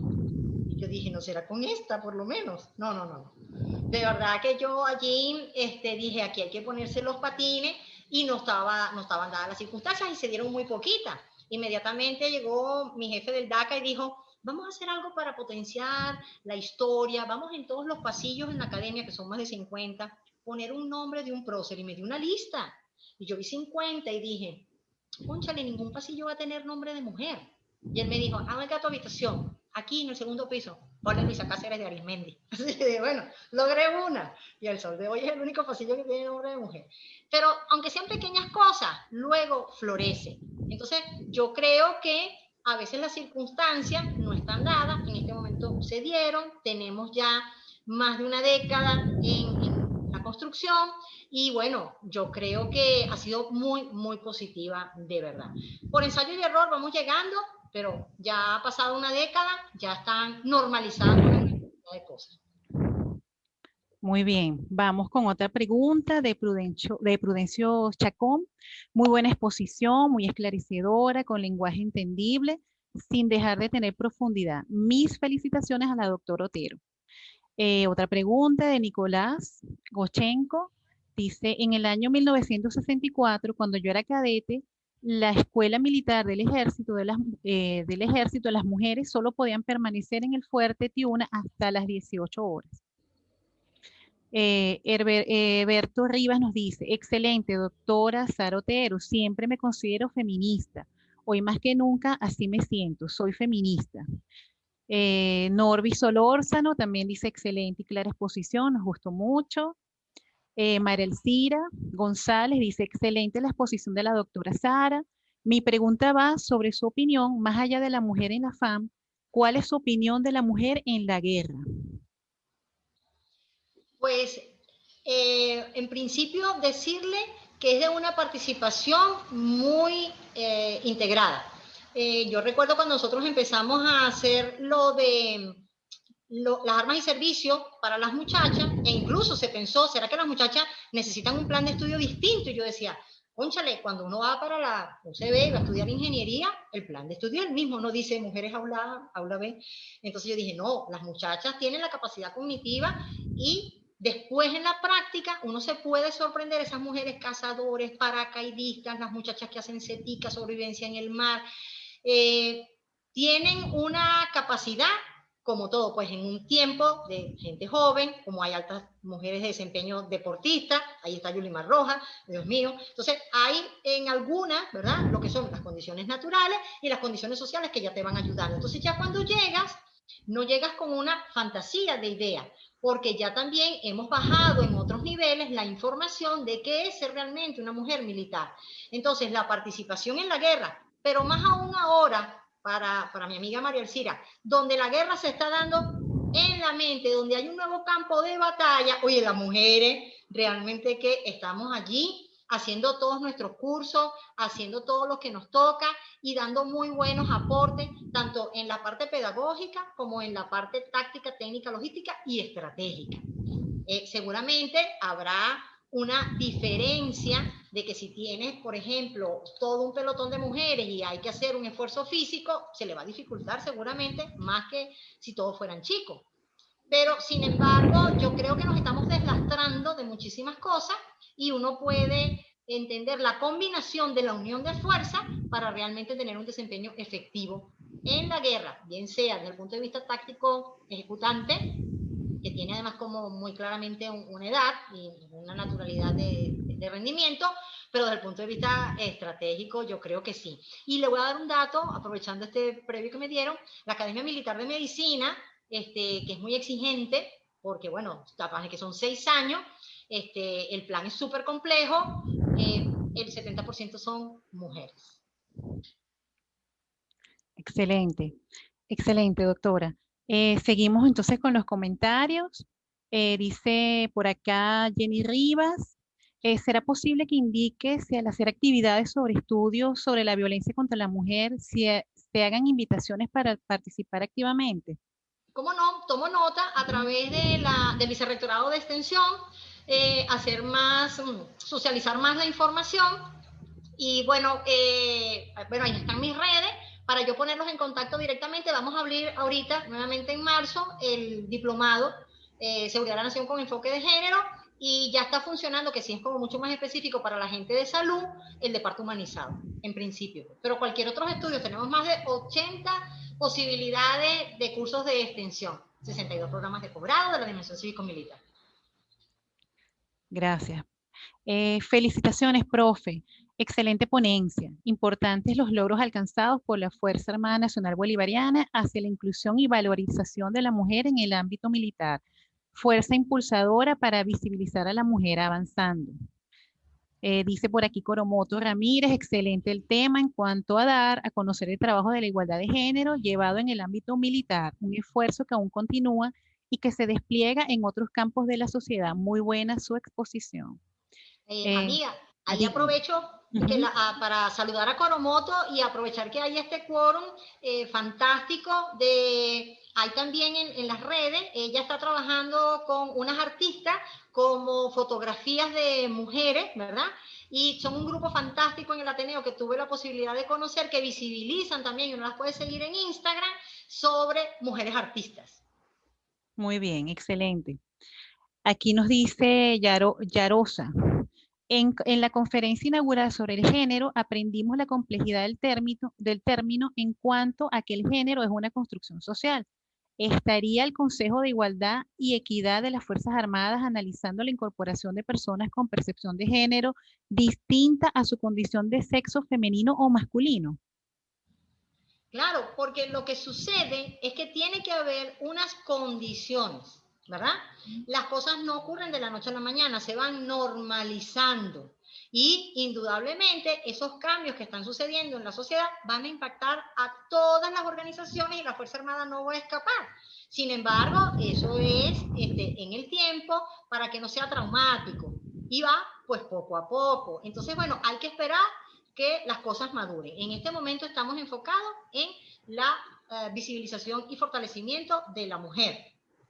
Y yo dije, ¿no será con esta por lo menos? No, no, no. De verdad que yo allí dije, aquí hay que ponerse los patines y no estaban dadas las circunstancias y se dieron muy poquitas. Inmediatamente llegó mi jefe del DACA y dijo, vamos a hacer algo para potenciar la historia, vamos en todos los pasillos en la academia, que son más de 50, poner un nombre de un prócer y me dio una lista. Y yo vi 50 y dije, cónchale, ningún pasillo va a tener nombre de mujer. Y él me dijo, venga a tu habitación, aquí en el segundo piso, ponle Luisa Cáceres de Arismendi. Así que bueno, logré una. Y el sol de hoy es el único pasillo que tiene nombre de mujer. Pero aunque sean pequeñas cosas, luego florece. Entonces, yo creo que a veces las circunstancias no están dadas, en este momento se dieron, tenemos ya más de una década en la construcción, y bueno, yo creo que ha sido muy, muy positiva, de verdad. Por ensayo y error vamos llegando, pero ya ha pasado una década, ya están normalizadas una cantidad de cosas. Muy bien, vamos con otra pregunta de Prudencio Chacón. Muy buena exposición, muy esclarecedora, con lenguaje entendible, sin dejar de tener profundidad. Mis felicitaciones a la doctora Otero. Otra pregunta de Nicolás Gochenko. Dice, en el año 1964, cuando yo era cadete, la escuela militar del ejército, las mujeres solo podían permanecer en el fuerte Tiuna hasta las 18 horas. Berto Rivas nos dice, excelente, doctora Sara Otero, siempre me considero feminista. Hoy más que nunca así me siento, soy feminista. Norby Solórzano también dice, excelente y clara exposición, nos gustó mucho. María Elcira González dice, excelente la exposición de la doctora Sara. Mi pregunta va sobre su opinión, más allá de la mujer en la FAM, ¿cuál es su opinión de la mujer en la guerra? Pues, en principio, decirle que es de una participación muy integrada. Yo recuerdo cuando nosotros empezamos a hacer las armas y servicios para las muchachas, e incluso se pensó, ¿será que las muchachas necesitan un plan de estudio distinto? Y yo decía, cónchale, cuando uno va para la UCB y va a estudiar ingeniería, el plan de estudio es el mismo, no dice mujeres aula B. Entonces yo dije, no, las muchachas tienen la capacidad cognitiva y después en la práctica uno se puede sorprender, esas mujeres cazadores, paracaidistas, las muchachas que hacen cetica, sobrevivencia en el mar, tienen una capacidad, como todo, pues en un tiempo de gente joven, como hay altas mujeres de desempeño deportista, ahí está Yulimar Rojas, Dios mío. Entonces, hay en algunas, ¿verdad? Lo que son las condiciones naturales y las condiciones sociales que ya te van ayudando. Entonces, ya cuando llegas No llegas con una fantasía de idea, porque ya también hemos bajado en otros niveles la información de qué es ser realmente una mujer militar. Entonces, la participación en la guerra, pero más aún ahora, para mi amiga María Elcira, donde la guerra se está dando en la mente, donde hay un nuevo campo de batalla, oye, las mujeres realmente que estamos allí haciendo todos nuestros cursos, haciendo todo lo que nos toca y dando muy buenos aportes, tanto en la parte pedagógica como en la parte táctica, técnica, logística y estratégica. Seguramente habrá una diferencia de que si tienes, por ejemplo, todo un pelotón de mujeres y hay que hacer un esfuerzo físico, se le va a dificultar seguramente más que si todos fueran chicos. Pero, sin embargo, yo creo que nos estamos deslastrando de muchísimas cosas y uno puede entender la combinación de la unión de fuerzas para realmente tener un desempeño efectivo en la guerra, bien sea desde el punto de vista táctico ejecutante, que tiene además como muy claramente una edad y una naturalidad de rendimiento, pero desde el punto de vista estratégico yo creo que sí. Y le voy a dar un dato, aprovechando este previo que me dieron, la Academia Militar de Medicina, que es muy exigente, porque bueno, capaz que son 6 años, el plan es súper complejo, el 70% son mujeres. Excelente, excelente, doctora. Seguimos entonces con los comentarios. Dice por acá Jenny Rivas, ¿será posible que indique si al hacer actividades sobre estudios sobre la violencia contra la mujer, se hagan invitaciones para participar activamente? ¿Cómo no? Tomo nota a través del Vicerrectorado de Extensión, hacer más, socializar más la información. Y bueno, ahí están mis redes para yo ponerlos en contacto directamente. Vamos a abrir ahorita, nuevamente en marzo, el diplomado Seguridad de la Nación con enfoque de género y ya está funcionando, que sí es como mucho más específico para la gente de salud, el de parto humanizado, en principio. Pero cualquier otro estudio, tenemos más de 80 posibilidades de cursos de extensión, 62 programas de posgrado de la dimensión cívico-militar. Gracias. Felicitaciones, profe. Excelente ponencia. Importantes los logros alcanzados por la Fuerza Armada Nacional Bolivariana hacia la inclusión y valorización de la mujer en el ámbito militar. Fuerza impulsadora para visibilizar a la mujer avanzando. Dice por aquí Coromoto Ramírez, excelente el tema en cuanto a dar a conocer el trabajo de la igualdad de género llevado en el ámbito militar, un esfuerzo que aún continúa y que se despliega en otros campos de la sociedad. Muy buena su exposición. Amiga, ahí aprovecho para saludar a Coromoto y aprovechar que hay este quórum fantástico hay también en las redes, ella está trabajando con unas artistas como fotografías de mujeres, ¿verdad? Y son un grupo fantástico en el Ateneo que tuve la posibilidad de conocer, que visibilizan también, y uno las puede seguir en Instagram, sobre mujeres artistas. Muy bien, excelente. Aquí nos dice Yarosa. En la conferencia inaugural sobre el género aprendimos la complejidad del término en cuanto a que el género es una construcción social. ¿Estaría el Consejo de Igualdad y Equidad de las Fuerzas Armadas analizando la incorporación de personas con percepción de género distinta a su condición de sexo femenino o masculino? Claro, porque lo que sucede es que tiene que haber unas condiciones, ¿verdad? Las cosas no ocurren de la noche a la mañana, se van normalizando. Y indudablemente esos cambios que están sucediendo en la sociedad van a impactar a todas las organizaciones y la Fuerza Armada no va a escapar. Sin embargo, eso es en el tiempo para que no sea traumático. Y va pues poco a poco. Entonces, bueno, hay que esperar que las cosas maduren. En este momento estamos enfocados en la visibilización y fortalecimiento de la mujer,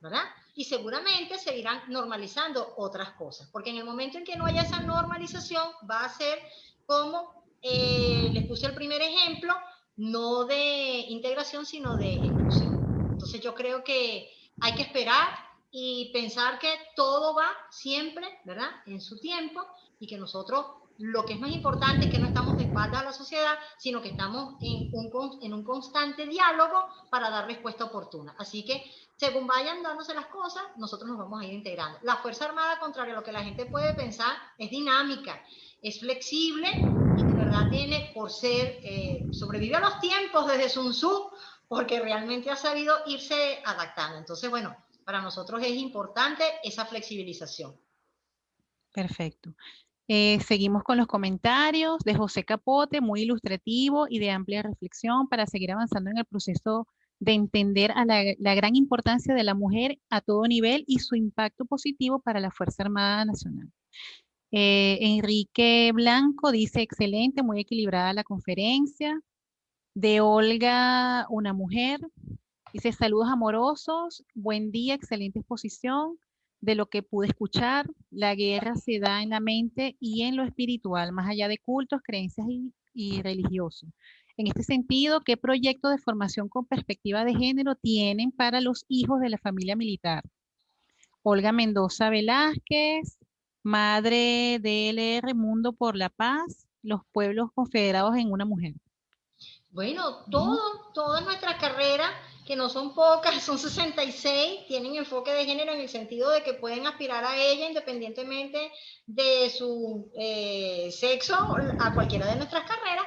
¿verdad? Y seguramente se irán normalizando otras cosas, porque en el momento en que no haya esa normalización va a ser como, les puse el primer ejemplo, no de integración, sino de exclusión. Entonces yo creo que hay que esperar y pensar que todo va siempre, ¿verdad?, en su tiempo y que nosotros lo que es más importante es que no estamos de espaldas a la sociedad, sino que estamos en un constante diálogo para dar respuesta oportuna. Así que, según vayan dándose las cosas, nosotros nos vamos a ir integrando. La Fuerza Armada, contrario a lo que la gente puede pensar, es dinámica, es flexible y de verdad tiene, por ser, sobrevive a los tiempos desde Sun Tzu, porque realmente ha sabido irse adaptando. Entonces, bueno, para nosotros es importante esa flexibilización. Perfecto. Seguimos con los comentarios de José Capote, muy ilustrativo y de amplia reflexión para seguir avanzando en el proceso de entender a la gran importancia de la mujer a todo nivel y su impacto positivo para la Fuerza Armada Nacional. Enrique Blanco dice, excelente, muy equilibrada la conferencia. De Olga, una mujer. Dice, saludos amorosos, buen día, excelente exposición. De lo que pude escuchar, la guerra se da en la mente y en lo espiritual, más allá de cultos, creencias y religiosos. En este sentido, ¿qué proyecto de formación con perspectiva de género tienen para los hijos de la familia militar? Olga Mendoza Velázquez, madre de LR Mundo por la Paz, los pueblos confederados en una mujer. Bueno, Ujú. todas nuestras carreras, que no son pocas, son 66, tienen enfoque de género en el sentido de que pueden aspirar a ella independientemente de su sexo, a cualquiera de nuestras carreras.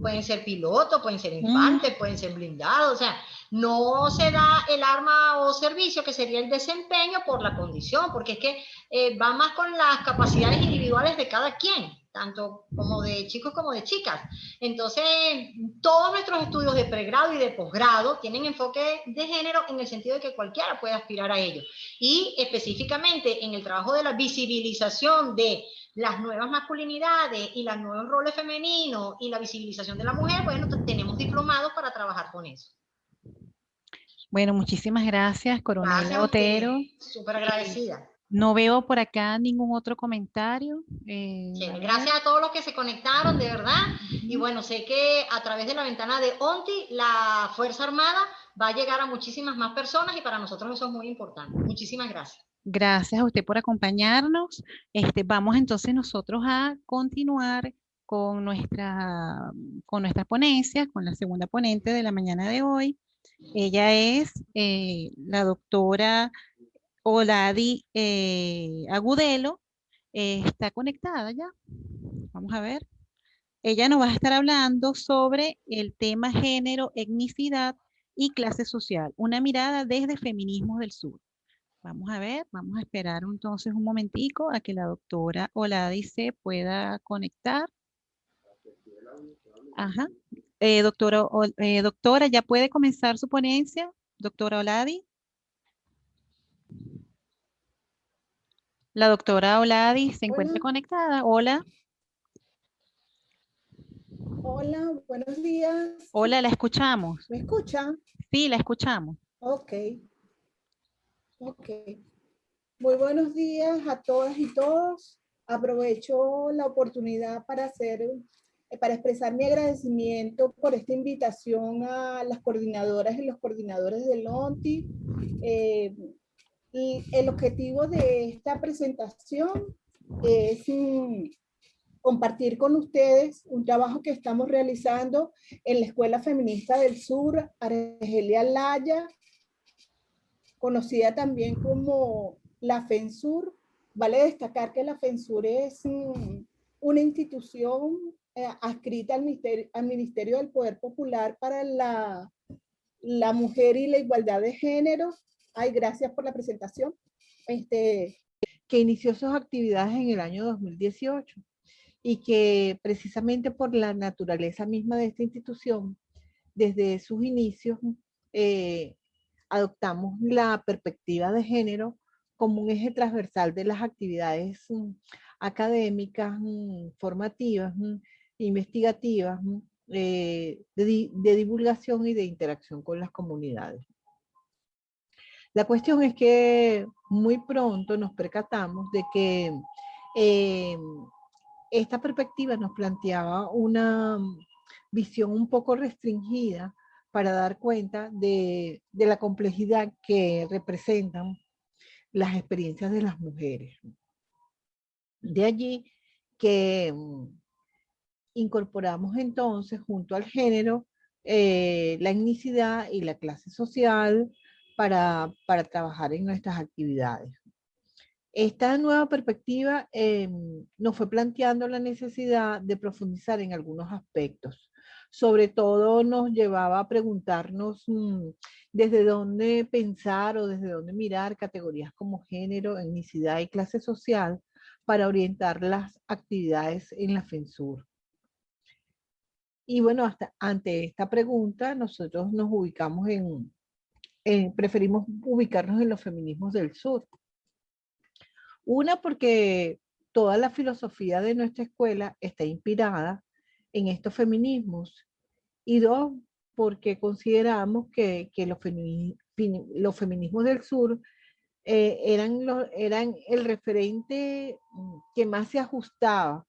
Pueden ser pilotos, pueden ser Mm, infantes, pueden ser blindados, o sea, no se da el arma o servicio que sería el desempeño por la condición, porque es que va más con las capacidades individuales de cada quien, tanto como de chicos como de chicas. Entonces, todos nuestros estudios de pregrado y de posgrado tienen enfoque de género en el sentido de que cualquiera puede aspirar a ello. Y específicamente en el trabajo de la visibilización de las nuevas masculinidades y los nuevos roles femeninos y la visibilización de la mujer, bueno, tenemos diplomados para trabajar con eso. bueno, muchísimas gracias, Coronel Gracias a ustedes, Otero. súper Eh, agradecida. no veo por acá ningún otro comentario. A Chévere. ver. Gracias a todos los que se conectaron, de verdad. Y Ujú. bueno, sé que a través de la ventana de ONTI, la Fuerza Armada va a llegar a muchísimas más personas y para nosotros eso es muy importante. Muchísimas gracias. Gracias a usted por acompañarnos. Vamos entonces nosotros a continuar con nuestra ponencia, con la segunda ponente de la mañana de hoy. Ella es la doctora Oladi Agudelo. Está conectada ya. Vamos a ver. Ella nos va a estar hablando sobre el tema género, etnicidad y clase social, una mirada desde Feminismos del Sur. Vamos a ver, vamos a esperar entonces un momentico a que la doctora Oladi se pueda conectar. Ajá. Doctora, ¿ya puede comenzar su ponencia? Doctora Oladi. La doctora Oladi se encuentra Hola, conectada. Hola, hola, buenos días. hola, la escuchamos. ¿Me escuchan? Sí, la escuchamos. Ok, ok. Muy buenos días a todas y todos. Aprovecho la oportunidad para expresar mi agradecimiento por esta invitación a las coordinadoras y los coordinadores del ONTI. Eh, y el objetivo de esta presentación es compartir con ustedes un trabajo que estamos realizando en la Escuela Feminista del Sur, Argelia Laya, conocida también como la FENSUR. Vale destacar que la FENSUR es una institución adscrita al Ministerio del Poder Popular para la Mujer y la Igualdad de Género. Ay, gracias por la presentación. Que inició sus actividades en el año 2018 y que precisamente por la naturaleza misma de esta institución, desde sus inicios, eh, adoptamos la perspectiva de género como un eje transversal de las actividades académicas, formativas, investigativas, de divulgación y de interacción con las comunidades. La cuestión es que muy pronto nos percatamos de que eh, esta perspectiva nos planteaba una visión un poco restringida para dar cuenta de la complejidad que representan las experiencias de las mujeres. De allí que incorporamos entonces junto al género la etnicidad y la clase social para trabajar en nuestras actividades. Esta nueva perspectiva nos fue planteando la necesidad de profundizar en algunos aspectos, sobre todo nos llevaba a preguntarnos desde dónde pensar o desde dónde mirar categorías como género, etnicidad y clase social para orientar las actividades en la FENSUR. Y bueno, hasta ante esta pregunta, nosotros nos ubicamos preferimos ubicarnos en los feminismos del sur. Una, porque toda la filosofía de nuestra escuela está inspirada en estos feminismos. Y dos, porque consideramos que los feminismos del sur eran el referente que más se ajustaba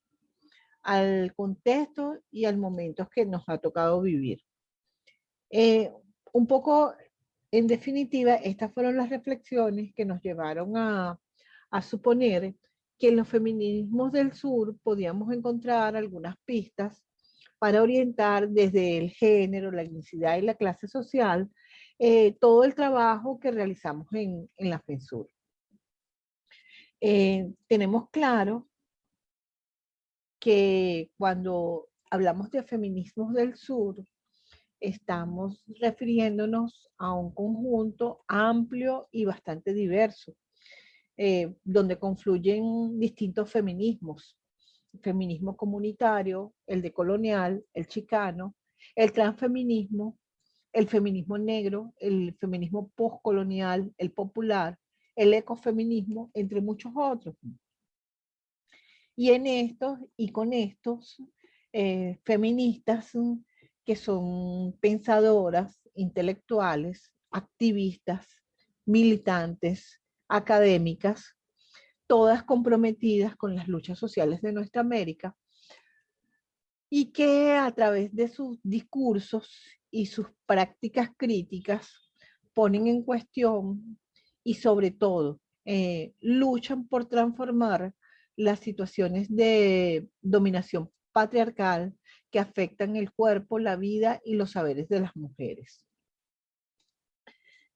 al contexto y al momento que nos ha tocado vivir. Un poco, en definitiva, estas fueron las reflexiones que nos llevaron a suponer que en los feminismos del sur podíamos encontrar algunas pistas para orientar desde el género, la etnicidad y la clase social todo el trabajo que realizamos en la FENSUR. Tenemos claro que cuando hablamos de feminismos del sur, estamos refiriéndonos a un conjunto amplio y bastante diverso, donde confluyen distintos feminismos. El feminismo comunitario, el decolonial, el chicano, el transfeminismo, el feminismo negro, el feminismo postcolonial, el popular, el ecofeminismo, entre muchos otros. Y en estos y con estos feministas que son pensadoras, intelectuales, activistas, militantes, académicas, todas comprometidas con las luchas sociales de nuestra América, y que a través de sus discursos y sus prácticas críticas ponen en cuestión y sobre todo luchan por transformar las situaciones de dominación patriarcal que afectan el cuerpo, la vida y los saberes de las mujeres.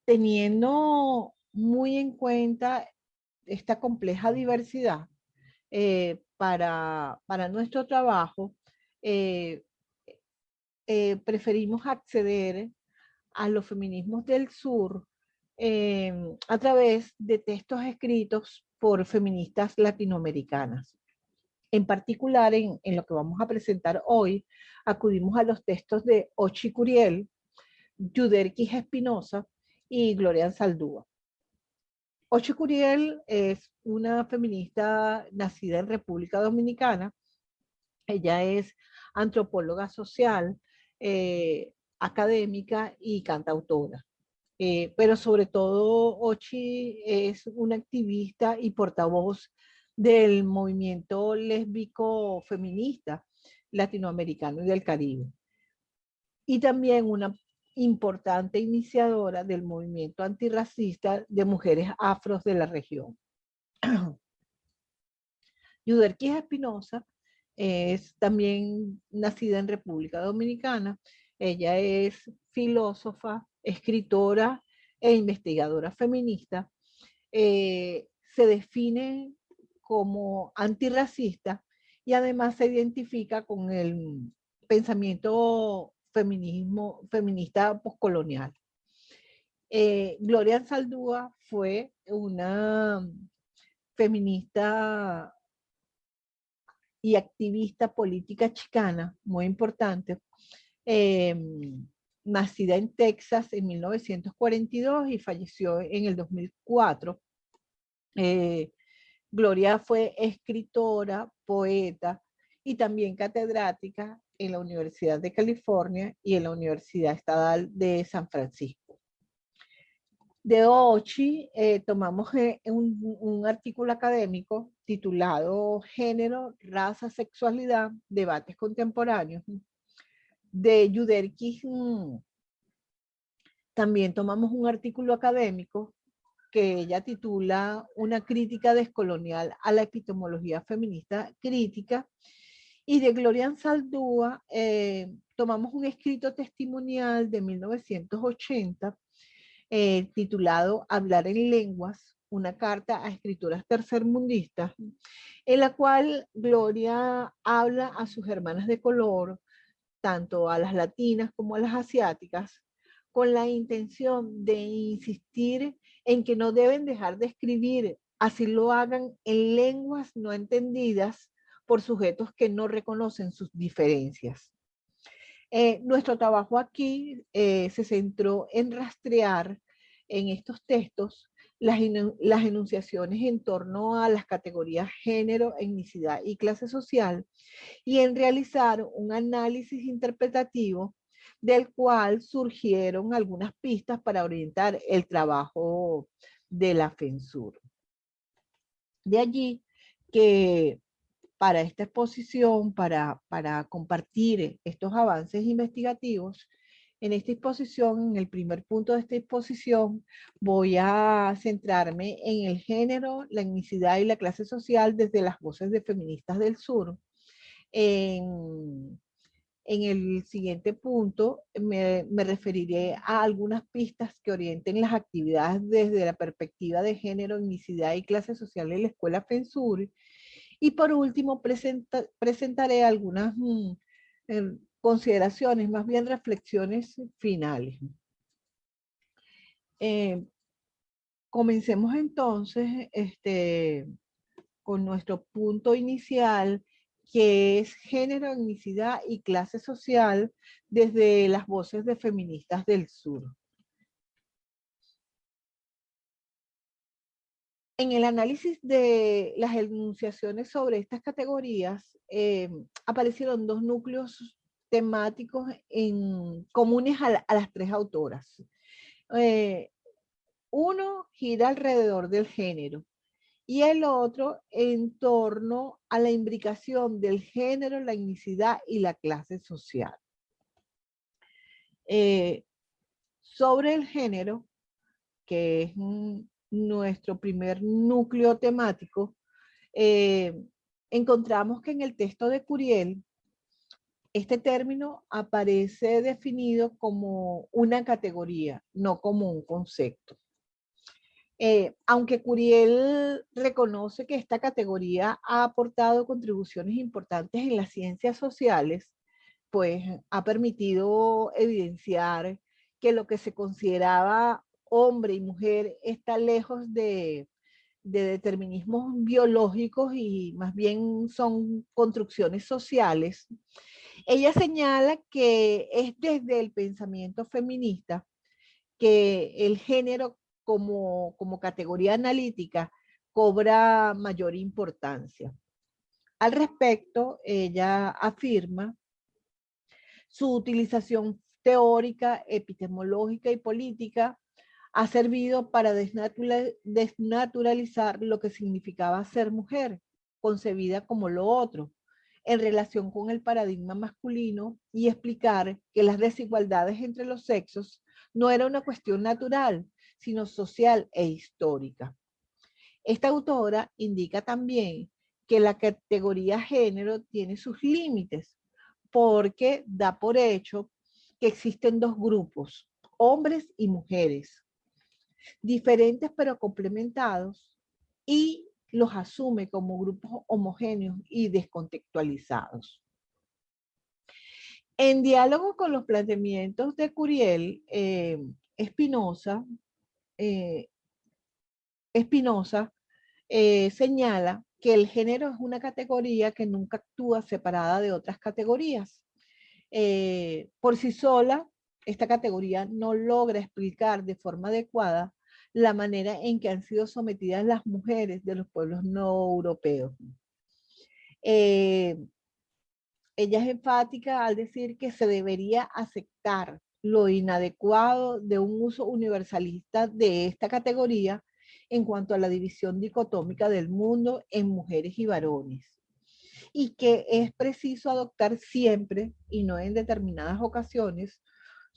Teniendo muy en cuenta esta compleja diversidad para nuestro trabajo, preferimos acceder a los feminismos del sur a través de textos escritos por feministas latinoamericanas. En particular, en lo que vamos a presentar hoy, acudimos a los textos de Ochi Curiel, Yuderquis Espinosa y Gloria Anzaldúa. Ochi Curiel es una feminista nacida en República Dominicana. Ella es antropóloga social, académica y cantautora. Pero sobre todo, Ochi es una activista y portavoz del movimiento lésbico feminista latinoamericano y del Caribe. Y también una importante iniciadora del movimiento antirracista de mujeres afros de la región. Yuderquis Espinosa es también nacida en República Dominicana. Ella es filósofa, escritora e investigadora feminista. Se define como antirracista y además se identifica con el pensamiento feminista postcolonial. Gloria Anzaldúa fue una feminista y activista política chicana muy importante, nacida en Texas en 1942 y falleció en el 2004. Gloria fue escritora, poeta y también catedrática en la Universidad de California y en la Universidad Estatal de San Francisco. De Ochi tomamos un artículo académico titulado Género, Raza, Sexualidad, Debates Contemporáneos. De Yuderquis también tomamos un artículo académico que ella titula Una crítica descolonial a la epistemología feminista crítica. Y de Gloria Anzaldúa tomamos un escrito testimonial de 1980 titulado Hablar en lenguas, una carta a escritoras tercermundistas, en la cual Gloria habla a sus hermanas de color, tanto a las latinas como a las asiáticas, con la intención de insistir en que no deben dejar de escribir, así lo hagan en lenguas no entendidas por sujetos que no reconocen sus diferencias. Nuestro trabajo aquí se centró en rastrear en estos textos las enunciaciones en torno a las categorías género, etnicidad y clase social, y en realizar un análisis interpretativo del cual surgieron algunas pistas para orientar el trabajo de la FENSUR. De allí que para esta exposición, para compartir estos avances investigativos, en esta exposición, en el primer punto de esta exposición, voy a centrarme en el género, la etnicidad y la clase social desde las voces de feministas del sur. En el siguiente punto me referiré a algunas pistas que orienten las actividades desde la perspectiva de género, etnicidad y clase social en la Escuela FENSUR. Y por último, presentaré algunas consideraciones, más bien reflexiones finales. Comencemos entonces con nuestro punto inicial, que es género, etnicidad y clase social desde las voces de feministas del sur. En el análisis de las enunciaciones sobre estas categorías, aparecieron dos núcleos temáticos comunes a las tres autoras. Uno gira alrededor del género y el otro en torno a la imbricación del género, la etnicidad y la clase social. Sobre el género, que es nuestro primer núcleo temático, encontramos que en el texto de Curiel, este término aparece definido como una categoría, no como un concepto. Aunque Curiel reconoce que esta categoría ha aportado contribuciones importantes en las ciencias sociales, pues ha permitido evidenciar que lo que se consideraba hombre y mujer está lejos de determinismos biológicos y más bien son construcciones sociales. Ella señala que es desde el pensamiento feminista que el género como categoría analítica cobra mayor importancia. Al respecto, ella afirma: su utilización teórica, epistemológica y política ha servido para desnaturalizar lo que significaba ser mujer, concebida como lo otro, en relación con el paradigma masculino, y explicar que las desigualdades entre los sexos no era una cuestión natural, sino social e histórica. Esta autora indica también que la categoría género tiene sus límites, porque da por hecho que existen dos grupos, hombres y mujeres, diferentes pero complementados, y los asume como grupos homogéneos y descontextualizados. En diálogo con los planteamientos de Curiel, Spinoza señala que el género es una categoría que nunca actúa separada de otras categorías. Por sí sola, esta categoría no logra explicar de forma adecuada la manera en que han sido sometidas las mujeres de los pueblos no europeos. Ella es enfática al decir que se debería aceptar lo inadecuado de un uso universalista de esta categoría en cuanto a la división dicotómica del mundo en mujeres y varones, y que es preciso adoptar siempre, y no en determinadas ocasiones,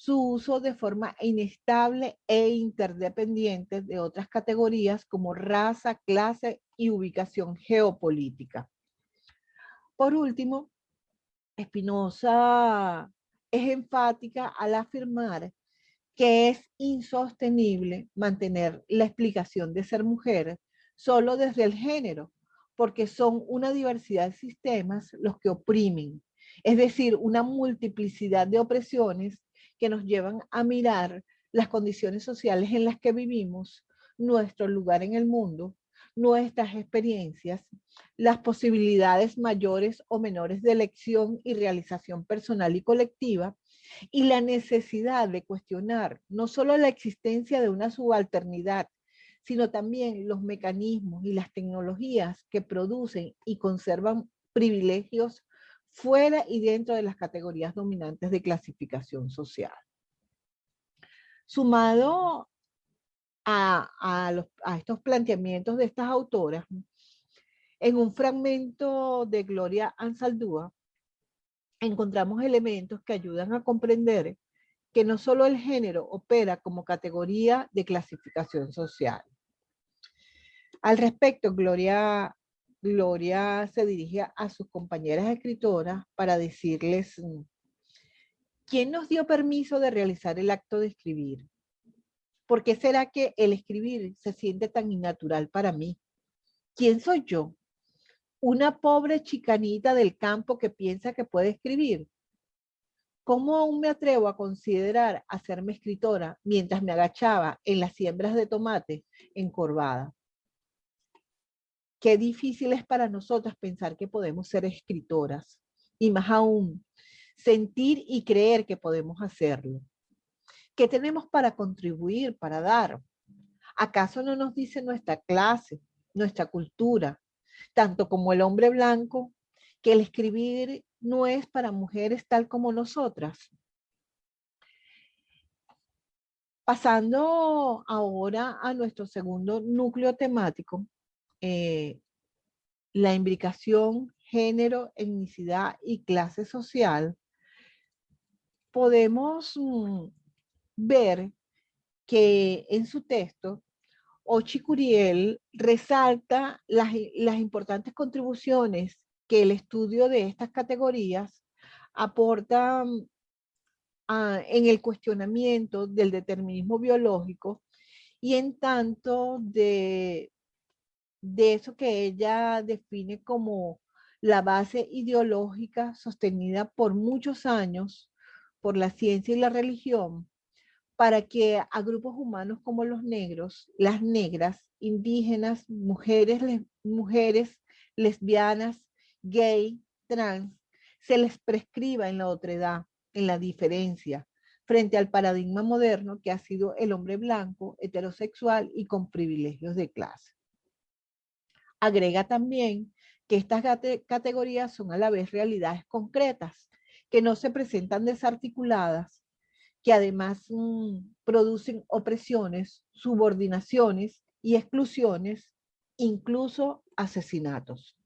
su uso de forma inestable e interdependiente de otras categorías como raza, clase y ubicación geopolítica. Por último, Spinoza es enfática al afirmar que es insostenible mantener la explicación de ser mujer solo desde el género, porque son una diversidad de sistemas los que oprimen Es decir, una multiplicidad de opresiones que nos llevan a mirar las condiciones sociales en las que vivimos, nuestro lugar en el mundo, nuestras experiencias, las posibilidades mayores o menores de elección y realización personal y colectiva, y la necesidad de cuestionar no solo la existencia de una subalternidad, sino también los mecanismos y las tecnologías que producen y conservan privilegios fuera y dentro de las categorías dominantes de clasificación social. Sumado a estos planteamientos de estas autoras, en un fragmento de Gloria Anzaldúa, encontramos elementos que ayudan a comprender que no solo el género opera como categoría de clasificación social. Al respecto, Gloria se dirige a sus compañeras escritoras para decirles: ¿quién nos dio permiso de realizar el acto de escribir? ¿Por qué será que el escribir se siente tan innatural para mí? ¿Quién soy yo? ¿Una pobre chicanita del campo que piensa que puede escribir? ¿Cómo aún me atrevo a considerar hacerme escritora mientras me agachaba en las siembras de tomate encorvada? Qué difícil es para nosotras pensar que podemos ser escritoras, y más aún, sentir y creer que podemos hacerlo. ¿Qué tenemos para contribuir, para dar? ¿Acaso no nos dice nuestra clase, nuestra cultura, tanto como el hombre blanco, que el escribir no es para mujeres tal como nosotras? Pasando ahora a nuestro segundo núcleo temático, la imbricación, género, etnicidad y clase social, podemos ver que en su texto Ochi Curiel resalta las importantes contribuciones que el estudio de estas categorías aporta en el cuestionamiento del determinismo biológico, y en tanto de eso que ella define como la base ideológica sostenida por muchos años por la ciencia y la religión para que a grupos humanos como los negros, las negras, indígenas, mujeres, lesbianas, gay, trans, se les prescriba en la otredad, en la diferencia, frente al paradigma moderno que ha sido el hombre blanco, heterosexual y con privilegios de clase. Agrega también que estas categorías son a la vez realidades concretas, que no se presentan desarticuladas, que además producen opresiones, subordinaciones y exclusiones, incluso asesinatos.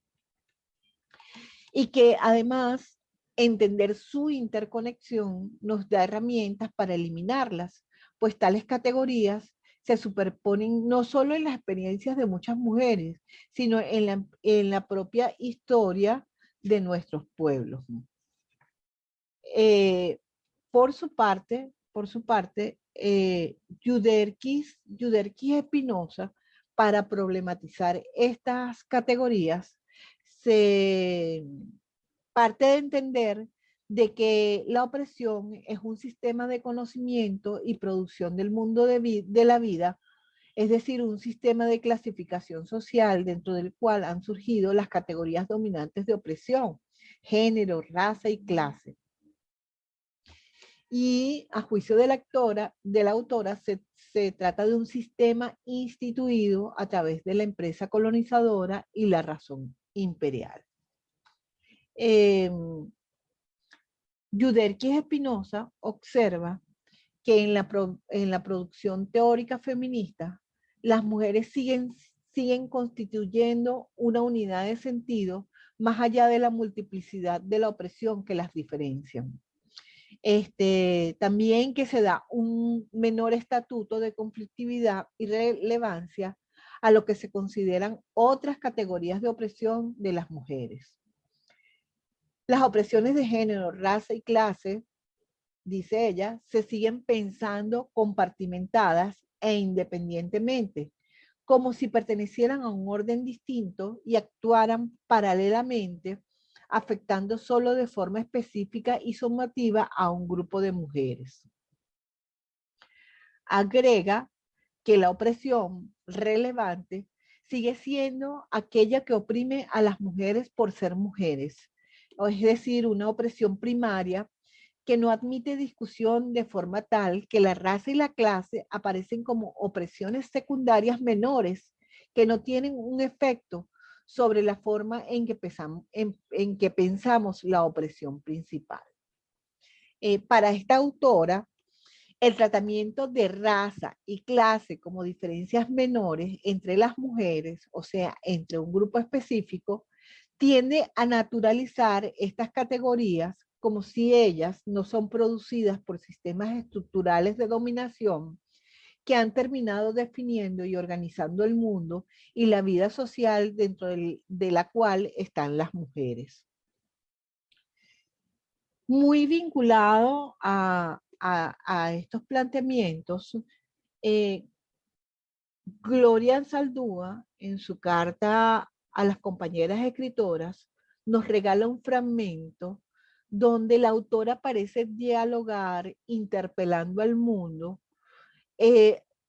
Y que además entender su interconexión nos da herramientas para eliminarlas, pues tales categorías se superponen no solo en las experiencias de muchas mujeres, sino en la propia historia de nuestros pueblos. Por su parte, Yuderquis Espinosa, para problematizar estas categorías, se parte de entender de que la opresión es un sistema de conocimiento y producción del mundo de la vida, es decir, un sistema de clasificación social dentro del cual han surgido las categorías dominantes de opresión: género, raza y clase. Y a juicio de la autora se trata de un sistema instituido a través de la empresa colonizadora y la razón imperial. Yuderquis Espinosa observa que en la producción teórica feminista, las mujeres siguen constituyendo una unidad de sentido más allá de la multiplicidad de la opresión que las diferencian. También que se da un menor estatuto de conflictividad y relevancia a lo que se consideran otras categorías de opresión de las mujeres. Las opresiones de género, raza y clase, dice ella, se siguen pensando compartimentadas e independientemente, como si pertenecieran a un orden distinto y actuaran paralelamente afectando solo de forma específica y sumativa a un grupo de mujeres. Agrega que la opresión relevante sigue siendo aquella que oprime a las mujeres por ser mujeres, o es decir, una opresión primaria que no admite discusión de forma tal que la raza y la clase aparecen como opresiones secundarias menores que no tienen un efecto sobre la forma en que pensamos la opresión principal. Para esta autora, el tratamiento de raza y clase como diferencias menores entre las mujeres, o sea, entre un grupo específico, tiende a naturalizar estas categorías como si ellas no son producidas por sistemas estructurales de dominación que han terminado definiendo y organizando el mundo y la vida social dentro de la cual están las mujeres. Muy vinculado a estos planteamientos, Gloria Anzaldúa, en su carta a las compañeras escritoras, nos regala un fragmento donde la autora parece dialogar, interpelando al mundo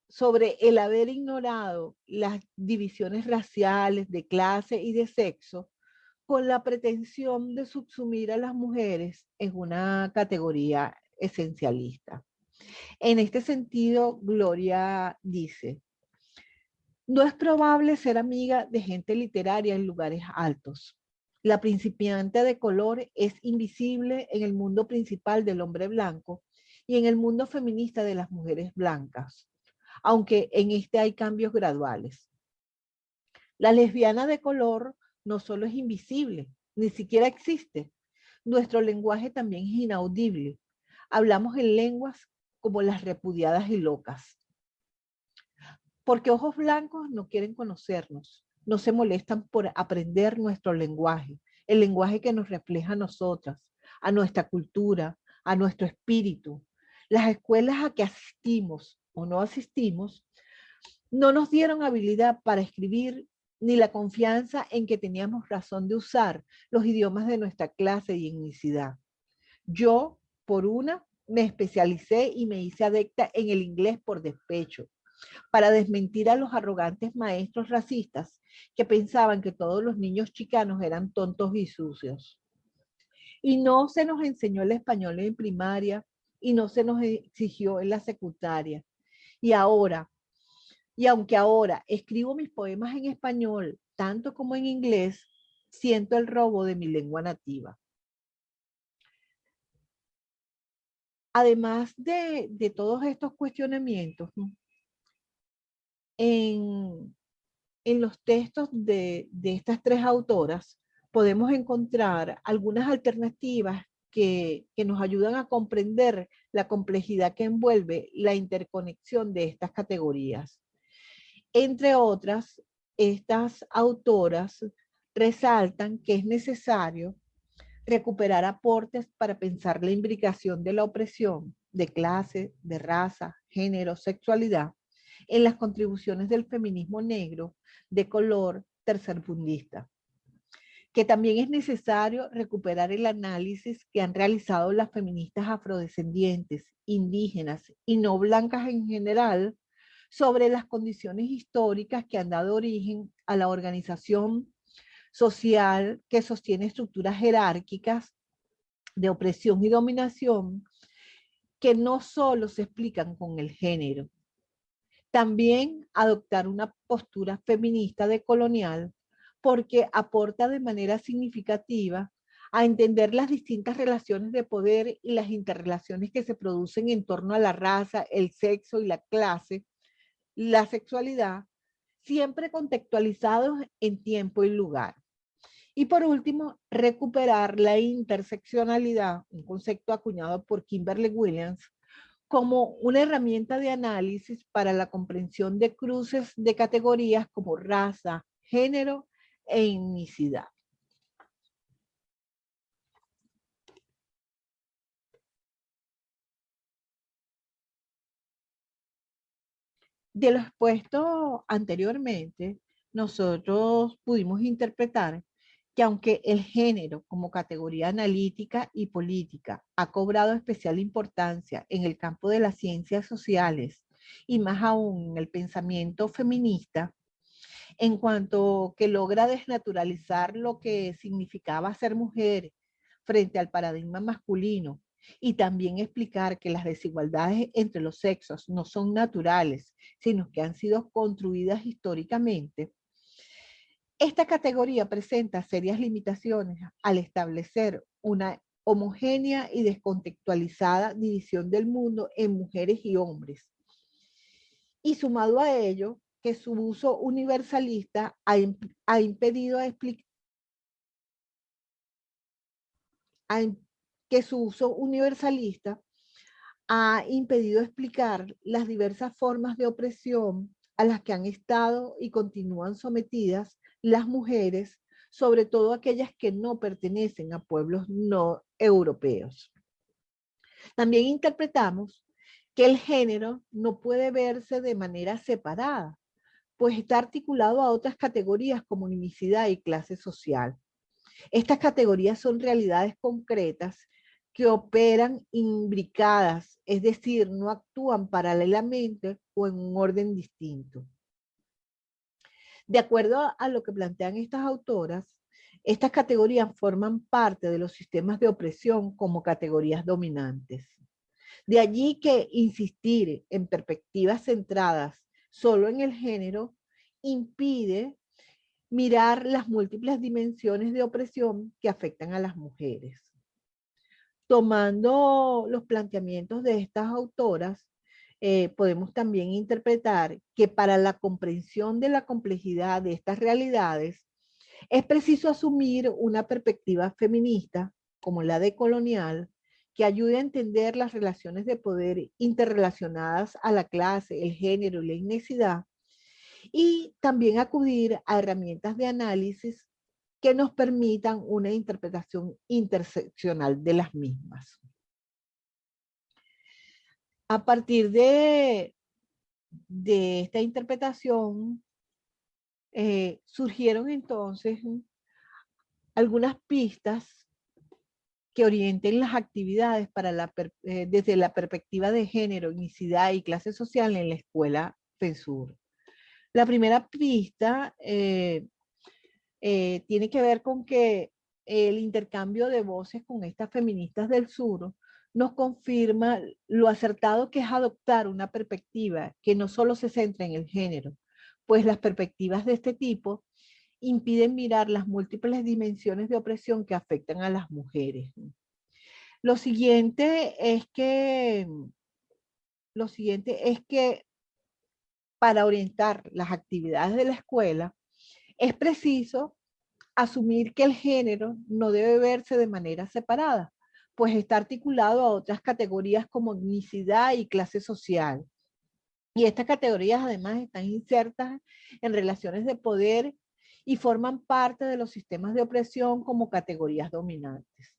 sobre el haber ignorado las divisiones raciales, de clase y de sexo, con la pretensión de subsumir a las mujeres en una categoría esencialista. En este sentido, Gloria dice: no es probable ser amiga de gente literaria en lugares altos. La principiante de color es invisible en el mundo principal del hombre blanco y en el mundo feminista de las mujeres blancas, aunque en este hay cambios graduales. La lesbiana de color no solo es invisible, ni siquiera existe. Nuestro lenguaje también es inaudible. Hablamos en lenguas como las repudiadas y locas. Porque ojos blancos no quieren conocernos, no se molestan por aprender nuestro lenguaje, el lenguaje que nos refleja a nosotras, a nuestra cultura, a nuestro espíritu. Las escuelas a que asistimos o no asistimos no nos dieron habilidad para escribir ni la confianza en que teníamos razón de usar los idiomas de nuestra clase y etnicidad. Yo, por una, me especialicé y me hice adepta en el inglés por despecho, para desmentir a los arrogantes maestros racistas que pensaban que todos los niños chicanos eran tontos y sucios. Y no se nos enseñó el español en primaria y no se nos exigió en la secundaria. Y aunque ahora escribo mis poemas en español, tanto como en inglés, siento el robo de mi lengua nativa. Además de todos estos cuestionamientos, ¿no? En los textos de estas tres autoras podemos encontrar algunas alternativas que nos ayudan a comprender la complejidad que envuelve la interconexión de estas categorías. Entre otras, estas autoras resaltan que es necesario recuperar aportes para pensar la imbricación de la opresión de clase, de raza, género, sexualidad en las contribuciones del feminismo negro de color tercermundista, que también es necesario recuperar el análisis que han realizado las feministas afrodescendientes, indígenas y no blancas en general sobre las condiciones históricas que han dado origen a la organización social que sostiene estructuras jerárquicas de opresión y dominación que no solo se explican con el género. También adoptar una postura feminista decolonial porque aporta de manera significativa a entender las distintas relaciones de poder y las interrelaciones que se producen en torno a la raza, el sexo y la clase, la sexualidad, siempre contextualizados en tiempo y lugar. Y por último, recuperar la interseccionalidad, un concepto acuñado por Kimberly Williams, como una herramienta de análisis para la comprensión de cruces de categorías como raza, género e etnicidad. De lo expuesto anteriormente, nosotros pudimos interpretar que aunque el género como categoría analítica y política ha cobrado especial importancia en el campo de las ciencias sociales y más aún en el pensamiento feminista, en cuanto que logra desnaturalizar lo que significaba ser mujer frente al paradigma masculino y también explicar que las desigualdades entre los sexos no son naturales, sino que han sido construidas históricamente. Esta categoría presenta serias limitaciones al establecer una homogénea y descontextualizada división del mundo en mujeres y hombres. Y sumado a ello, que su uso universalista ha impedido que su uso universalista ha impedido explicar las diversas formas de opresión a las que han estado y continúan sometidas las mujeres, sobre todo aquellas que no pertenecen a pueblos no europeos. También interpretamos que el género no puede verse de manera separada, pues está articulado a otras categorías como unicidad y clase social. Estas categorías son realidades concretas que operan imbricadas, es decir, no actúan paralelamente o en un orden distinto. De acuerdo a lo que plantean estas autoras, estas categorías forman parte de los sistemas de opresión como categorías dominantes. De allí que insistir en perspectivas centradas solo en el género impide mirar las múltiples dimensiones de opresión que afectan a las mujeres. Tomando los planteamientos de estas autoras, podemos también interpretar que para la comprensión de la complejidad de estas realidades es preciso asumir una perspectiva feminista, como la decolonial, que ayude a entender las relaciones de poder interrelacionadas a la clase, el género y la etnicidad, y también acudir a herramientas de análisis que nos permitan una interpretación interseccional de las mismas. A partir de esta interpretación, surgieron entonces algunas pistas que orienten las actividades para desde la perspectiva de género, etnicidad y clase social en la escuela FENSUR. La primera pista tiene que ver con que el intercambio de voces con estas feministas del sur nos confirma lo acertado que es adoptar una perspectiva que no solo se centra en el género, pues las perspectivas de este tipo impiden mirar las múltiples dimensiones de opresión que afectan a las mujeres. Lo siguiente es que para orientar las actividades de la escuela es preciso asumir que el género no debe verse de manera separada, pues está articulado a otras categorías como etnicidad y clase social. Y estas categorías además están insertas en relaciones de poder y forman parte de los sistemas de opresión como categorías dominantes.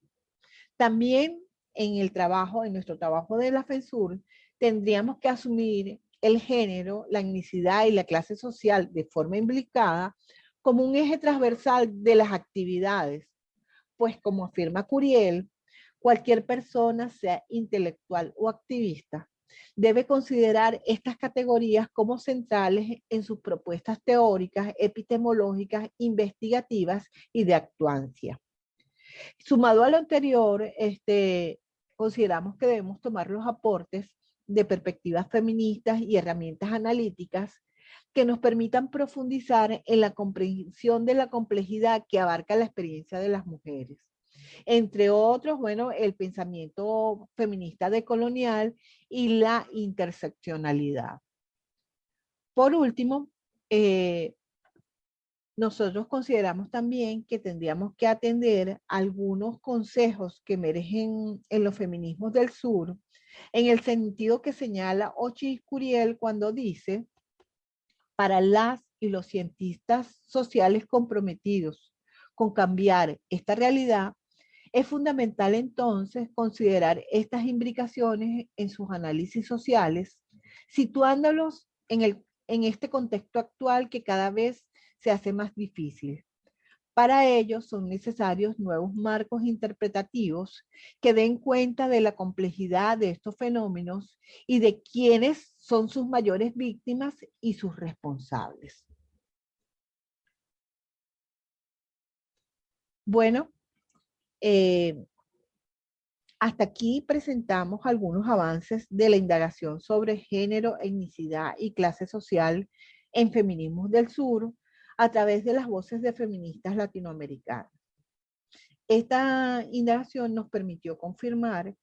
También en nuestro trabajo de la FENSUR, tendríamos que asumir el género, la etnicidad y la clase social de forma implicada como un eje transversal de las actividades, pues como afirma Curiel, cualquier persona, sea intelectual o activista, debe considerar estas categorías como centrales en sus propuestas teóricas, epistemológicas, investigativas y de actuancia. Sumado a lo anterior, consideramos que debemos tomar los aportes de perspectivas feministas y herramientas analíticas que nos permitan profundizar en la comprensión de la complejidad que abarca la experiencia de las mujeres. Entre otros, bueno, el pensamiento feminista decolonial y la interseccionalidad. Por último, nosotros consideramos también que tendríamos que atender algunos consejos que emergen en los feminismos del sur, en el sentido que señala Ochis Curiel cuando dice: para las y los cientistas sociales comprometidos con cambiar esta realidad, es fundamental entonces considerar estas imbricaciones en sus análisis sociales, situándolos en este contexto actual que cada vez se hace más difícil. Para ello son necesarios nuevos marcos interpretativos que den cuenta de la complejidad de estos fenómenos y de quiénes son sus mayores víctimas y sus responsables. Bueno, hasta aquí presentamos algunos avances de la indagación sobre género, etnicidad y clase social en Feminismos del Sur a través de las voces de feministas latinoamericanas. Esta indagación nos permitió confirmar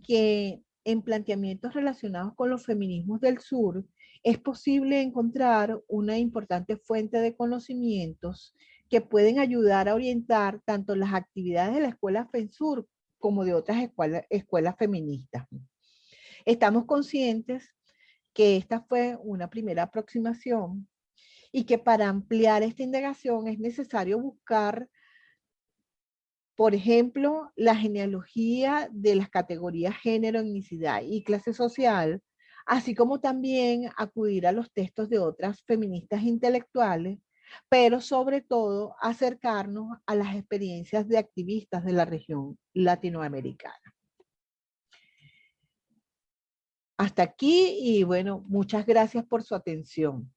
que en planteamientos relacionados con los feminismos del sur es posible encontrar una importante fuente de conocimientos que pueden ayudar a orientar tanto las actividades de la Escuela FENSUR como de otras escuelas feministas. Estamos conscientes que esta fue una primera aproximación y que para ampliar esta indagación es necesario buscar, por ejemplo, la genealogía de las categorías género, etnicidad y clase social, así como también acudir a los textos de otras feministas intelectuales, pero sobre todo acercarnos a las experiencias de activistas de la región latinoamericana. Hasta aquí y bueno, muchas gracias por su atención.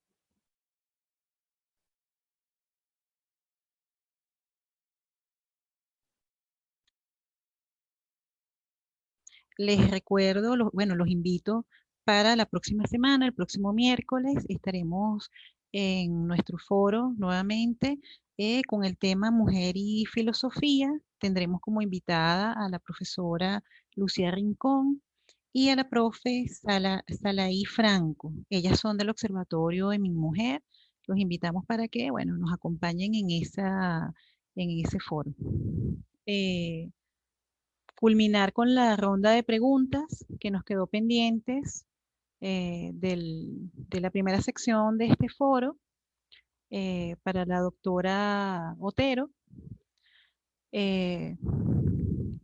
Les recuerdo, los invito para la próxima semana, el próximo miércoles, estaremos en nuestro foro nuevamente con el tema Mujer y Filosofía. Tendremos como invitada a la profesora Lucía Rincón y a la profe Salaí Franco. Ellas son del Observatorio de Mi Mujer. Los invitamos para que, bueno, nos acompañen en ese foro. Culminar con la ronda de preguntas que nos quedó pendientes de la primera sección de este foro para la doctora Otero.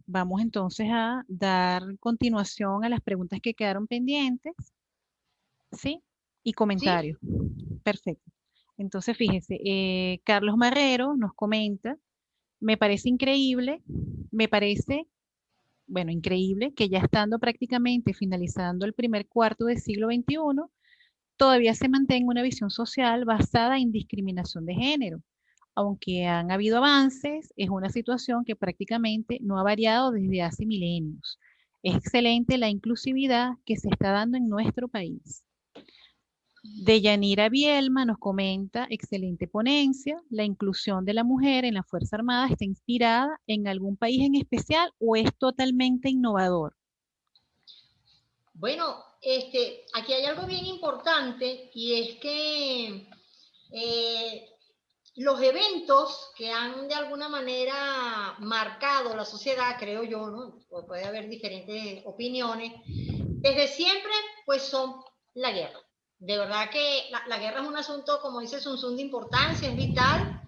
Vamos entonces a dar continuación a las preguntas que quedaron pendientes, ¿sí? Y comentarios. ¿Sí? Perfecto. Entonces, fíjese, Carlos Marrero nos comenta, me parece increíble, bueno, increíble que ya estando prácticamente finalizando el primer cuarto del siglo XXI, todavía se mantenga una visión social basada en discriminación de género. Aunque han habido avances, es una situación que prácticamente no ha variado desde hace milenios. Es excelente la inclusividad que se está dando en nuestro país. Deyanira Bielma nos comenta, excelente ponencia, ¿la inclusión de la mujer en la Fuerza Armada está inspirada en algún país en especial o es totalmente innovador? Bueno, aquí hay algo bien importante y es que los eventos que han de alguna manera marcado la sociedad, creo yo, ¿no? Puede haber diferentes opiniones, desde siempre pues son la guerra. De verdad que la guerra es un asunto, como dice Sun Tzu, de importancia, es vital,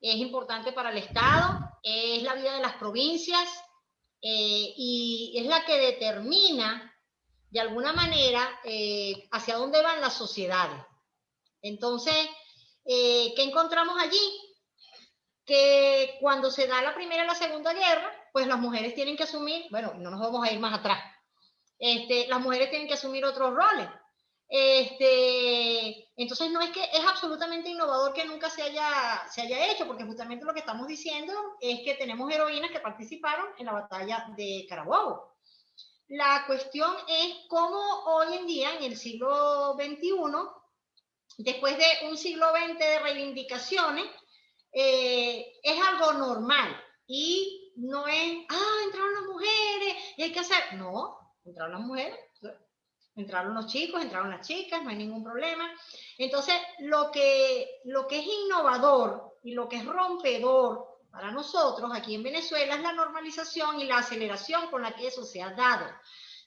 es importante para el Estado, es la vida de las provincias y es la que determina de alguna manera hacia dónde van las sociedades. Entonces, ¿qué encontramos allí? Que cuando se da la Primera y la Segunda Guerra, pues las mujeres tienen que asumir, bueno, no nos vamos a ir más atrás, las mujeres tienen que asumir otros roles. Entonces no es que es absolutamente innovador que nunca se haya hecho, porque justamente lo que estamos diciendo es que tenemos heroínas que participaron en la batalla de Carabobo. La cuestión es cómo hoy en día, en el siglo XXI, después de un siglo XX de reivindicaciones, es algo normal y no es, entraron las mujeres y hay que hacer, no, entraron las mujeres, entraron los chicos, entraron las chicas, no hay ningún problema. Entonces, lo que es innovador y lo que es rompedor para nosotros aquí en Venezuela es la normalización y la aceleración con la que eso se ha dado.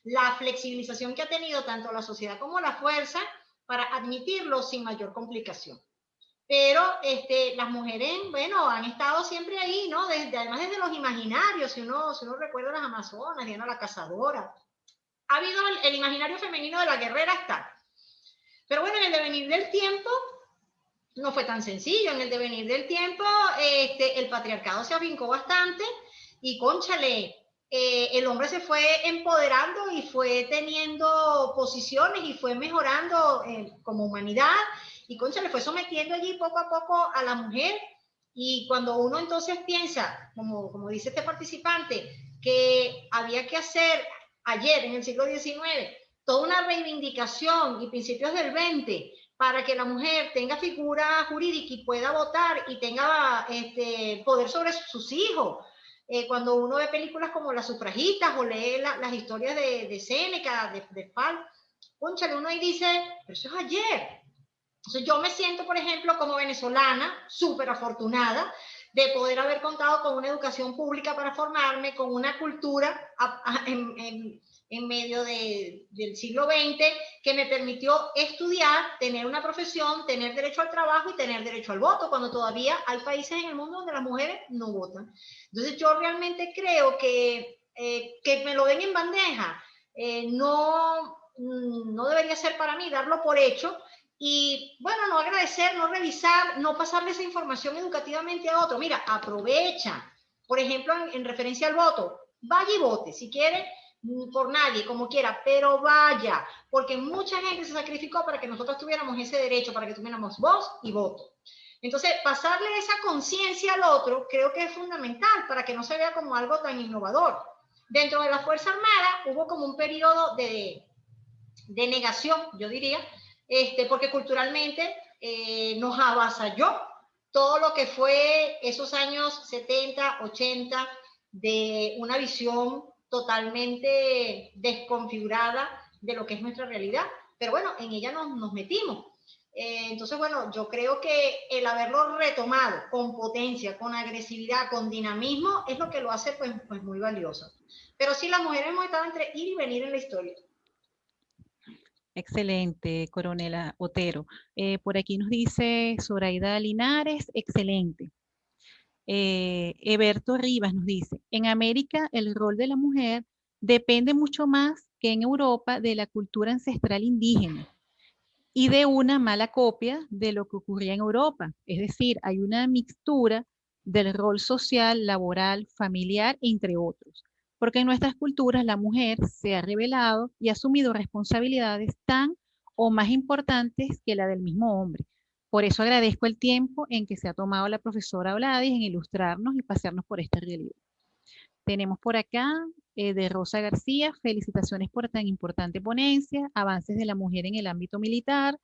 La flexibilización que ha tenido tanto la sociedad como la fuerza para admitirlo sin mayor complicación. Pero las mujeres, bueno, han estado siempre ahí, ¿no? Además desde los imaginarios, si uno recuerda las amazonas, Diana la cazadora. Ha habido el imaginario femenino de la guerrera, está. Pero bueno, en el devenir del tiempo, no fue tan sencillo. En el devenir del tiempo, el patriarcado se afincó bastante y, cónchale, el hombre se fue empoderando y fue teniendo posiciones y fue mejorando como humanidad y, cónchale, fue sometiendo allí poco a poco a la mujer. Y cuando uno entonces piensa, como dice este participante, que había que hacer ayer, en el siglo XIX, toda una reivindicación y principios del 20 para que la mujer tenga figura jurídica y pueda votar y tenga poder sobre sus hijos. Cuando uno ve películas como Las sufragistas o lee las historias de Séneca, de Fal, cónchale, uno ahí dice, pero eso es ayer. Entonces yo me siento, por ejemplo, como venezolana, súper afortunada de poder haber contado con una educación pública para formarme, con una cultura en medio del siglo XX que me permitió estudiar, tener una profesión, tener derecho al trabajo y tener derecho al voto, cuando todavía hay países en el mundo donde las mujeres no votan. Entonces yo realmente creo que me lo den en bandeja no debería ser para mí darlo por hecho. Y bueno, no agradecer, no revisar, no pasarle esa información educativamente a otro. Mira, aprovecha. Por ejemplo, en referencia al voto, vaya y vote. Si quiere, por nadie, como quiera, pero vaya. Porque mucha gente se sacrificó para que nosotros tuviéramos ese derecho, para que tuviéramos voz y voto. Entonces, pasarle esa conciencia al otro creo que es fundamental para que no se vea como algo tan innovador. Dentro de la Fuerza Armada hubo como un periodo de negación, yo diría, porque culturalmente nos avasalló todo lo que fue esos años 70, 80, de una visión totalmente desconfigurada de lo que es nuestra realidad. Pero bueno, en ella nos metimos. Entonces, bueno, yo creo que el haberlo retomado con potencia, con agresividad, con dinamismo, es lo que lo hace pues muy valioso. Pero sí, las mujeres hemos estado entre ir y venir en la historia. Excelente, coronela Otero. Por aquí nos dice Zoraida Linares, excelente. Eberto Rivas nos dice, en América el rol de la mujer depende mucho más que en Europa de la cultura ancestral indígena y de una mala copia de lo que ocurría en Europa. Es decir, hay una mixtura del rol social, laboral, familiar, entre otros. Porque en nuestras culturas la mujer se ha revelado y ha asumido responsabilidades tan o más importantes que la del mismo hombre. Por eso agradezco el tiempo en que se ha tomado la profesora Oladis en ilustrarnos y pasearnos por esta realidad. Tenemos por acá de Rosa García, felicitaciones por tan importante ponencia, avances de la mujer en el ámbito militar.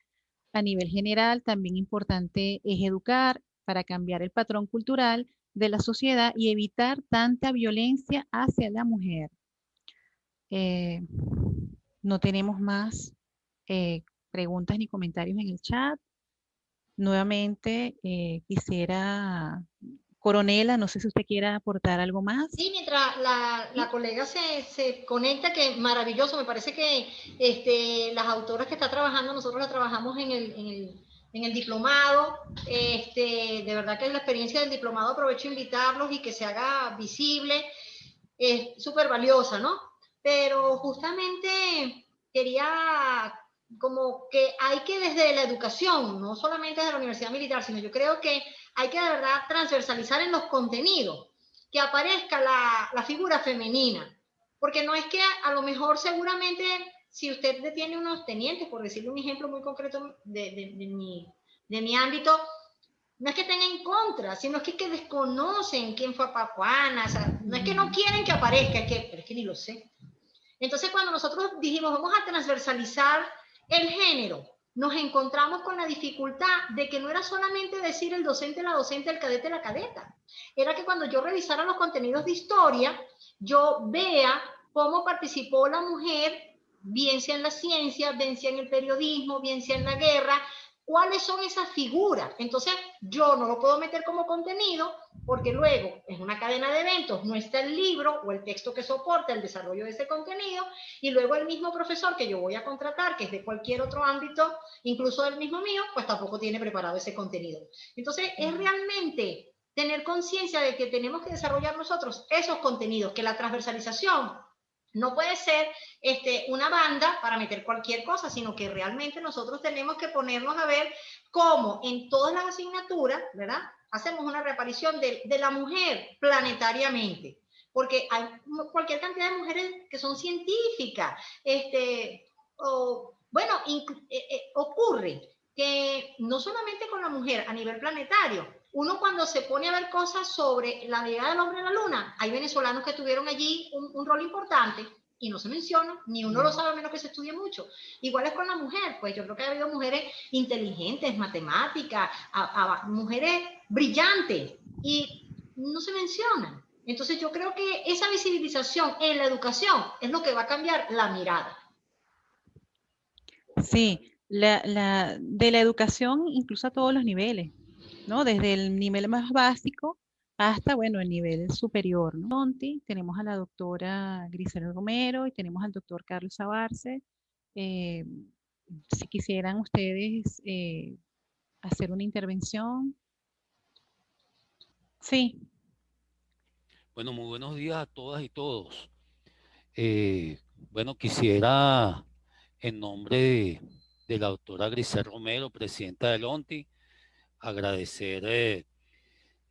A nivel general, también importante es educar para cambiar el patrón cultural de la sociedad y evitar tanta violencia hacia la mujer. No tenemos más preguntas ni comentarios en el chat. Nuevamente quisiera, coronela, no sé si usted quiera aportar algo más. Sí, mientras la colega se conecta, que maravilloso, me parece que las autoras que está trabajando, nosotros la trabajamos en el diplomado, de verdad que la experiencia del diplomado aprovecho a invitarlos y que se haga visible, es súper valiosa, ¿no? Pero justamente quería como que hay que desde la educación, no solamente desde la Universidad Militar, sino yo creo que hay que de verdad transversalizar en los contenidos, que aparezca la figura femenina, porque no es que a lo mejor seguramente si usted tiene unos tenientes, por decirle un ejemplo muy concreto de mi ámbito, no es que estén en contra, sino es que desconocen quién fue Papuana, o sea, no es que no quieren que aparezca, pero es que ni lo sé. Entonces cuando nosotros dijimos vamos a transversalizar el género, nos encontramos con la dificultad de que no era solamente decir el docente, la docente, el cadete, la cadeta. Era que cuando yo revisara los contenidos de historia, yo vea cómo participó la mujer, bien sea en la ciencia, bien sea en el periodismo, bien sea en la guerra, cuáles son esas figuras. Entonces yo no lo puedo meter como contenido porque luego es una cadena de eventos, no está el libro o el texto que soporta el desarrollo de ese contenido, y luego el mismo profesor que yo voy a contratar, que es de cualquier otro ámbito, incluso del mismo mío, pues tampoco tiene preparado ese contenido. Entonces es realmente tener conciencia de que tenemos que desarrollar nosotros esos contenidos, que la transversalización No puede ser una banda para meter cualquier cosa, sino que realmente nosotros tenemos que ponernos a ver cómo en todas las asignaturas, ¿verdad? Hacemos una reaparición de la mujer planetariamente, porque hay cualquier cantidad de mujeres que son científicas, bueno, ocurre que no solamente con la mujer a nivel planetario, uno cuando se pone a ver cosas sobre la llegada del hombre a la luna, hay venezolanos que tuvieron allí un rol importante y no se menciona, ni uno lo sabe a menos que se estudie mucho. Igual es con la mujer, pues yo creo que ha habido mujeres inteligentes, matemáticas, mujeres brillantes y no se mencionan. Entonces yo creo que esa visibilización en la educación es lo que va a cambiar la mirada. Sí, de la educación incluso a todos los niveles, ¿no? Desde el nivel más básico hasta, bueno, el nivel superior, ¿no? Tenemos a la doctora Grisel Romero y tenemos al doctor Carlos Sabarce. Eh, si quisieran ustedes hacer una intervención. Sí, Bueno, muy buenos días a todas y todos. Eh, bueno, quisiera, en nombre de la doctora Grisel Romero, presidenta del ONTI, agradecer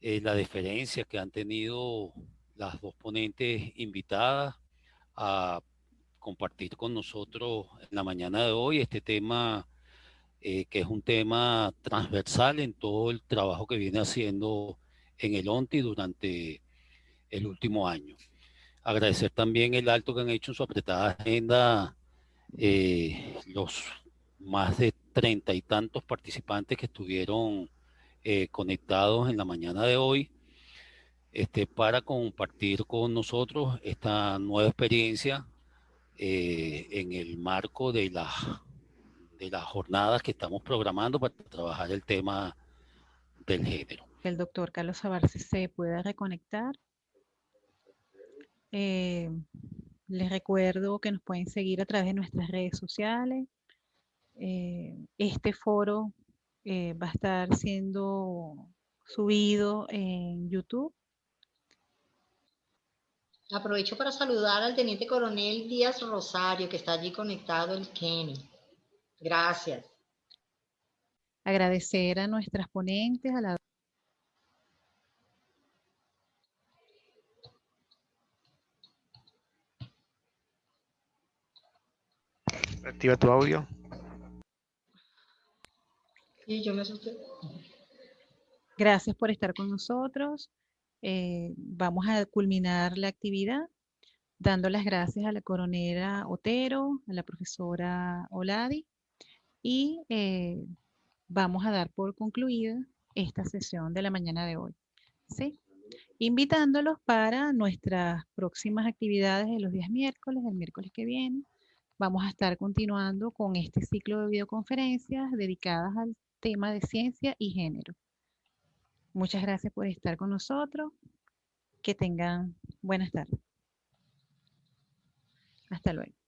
la deferencia que han tenido las dos ponentes invitadas a compartir con nosotros en la mañana de hoy este tema, que es un tema transversal en todo el trabajo que viene haciendo en el ONTI durante el último año. Agradecer también el alto que han hecho en su apretada agenda los más de 30 y tantos participantes que estuvieron conectados en la mañana de hoy, para compartir con nosotros esta nueva experiencia en el marco de las jornadas que estamos programando para trabajar el tema del género. el doctor Carlos Sabarce se pueda reconectar. Eh, Les recuerdo que nos pueden seguir a través de nuestras redes sociales. Este foro va a estar siendo subido en YouTube. Aprovecho para saludar al teniente coronel Díaz Rosario, que está allí conectado, el Kenny. Gracias. Agradecer a nuestras ponentes, a la Activa tu audio. Y yo me asusté. Gracias por estar con nosotros. Vamos a culminar la actividad dando las gracias a la coronela Otero, a la profesora Oladi y vamos a dar por concluida esta sesión de la mañana de hoy. ¿Sí? Invitándolos para nuestras próximas actividades de los días miércoles, el miércoles que viene. Vamos a estar continuando con este ciclo de videoconferencias dedicadas al tema de ciencia y género. Muchas gracias por estar con nosotros. Que tengan buenas tardes. Hasta luego.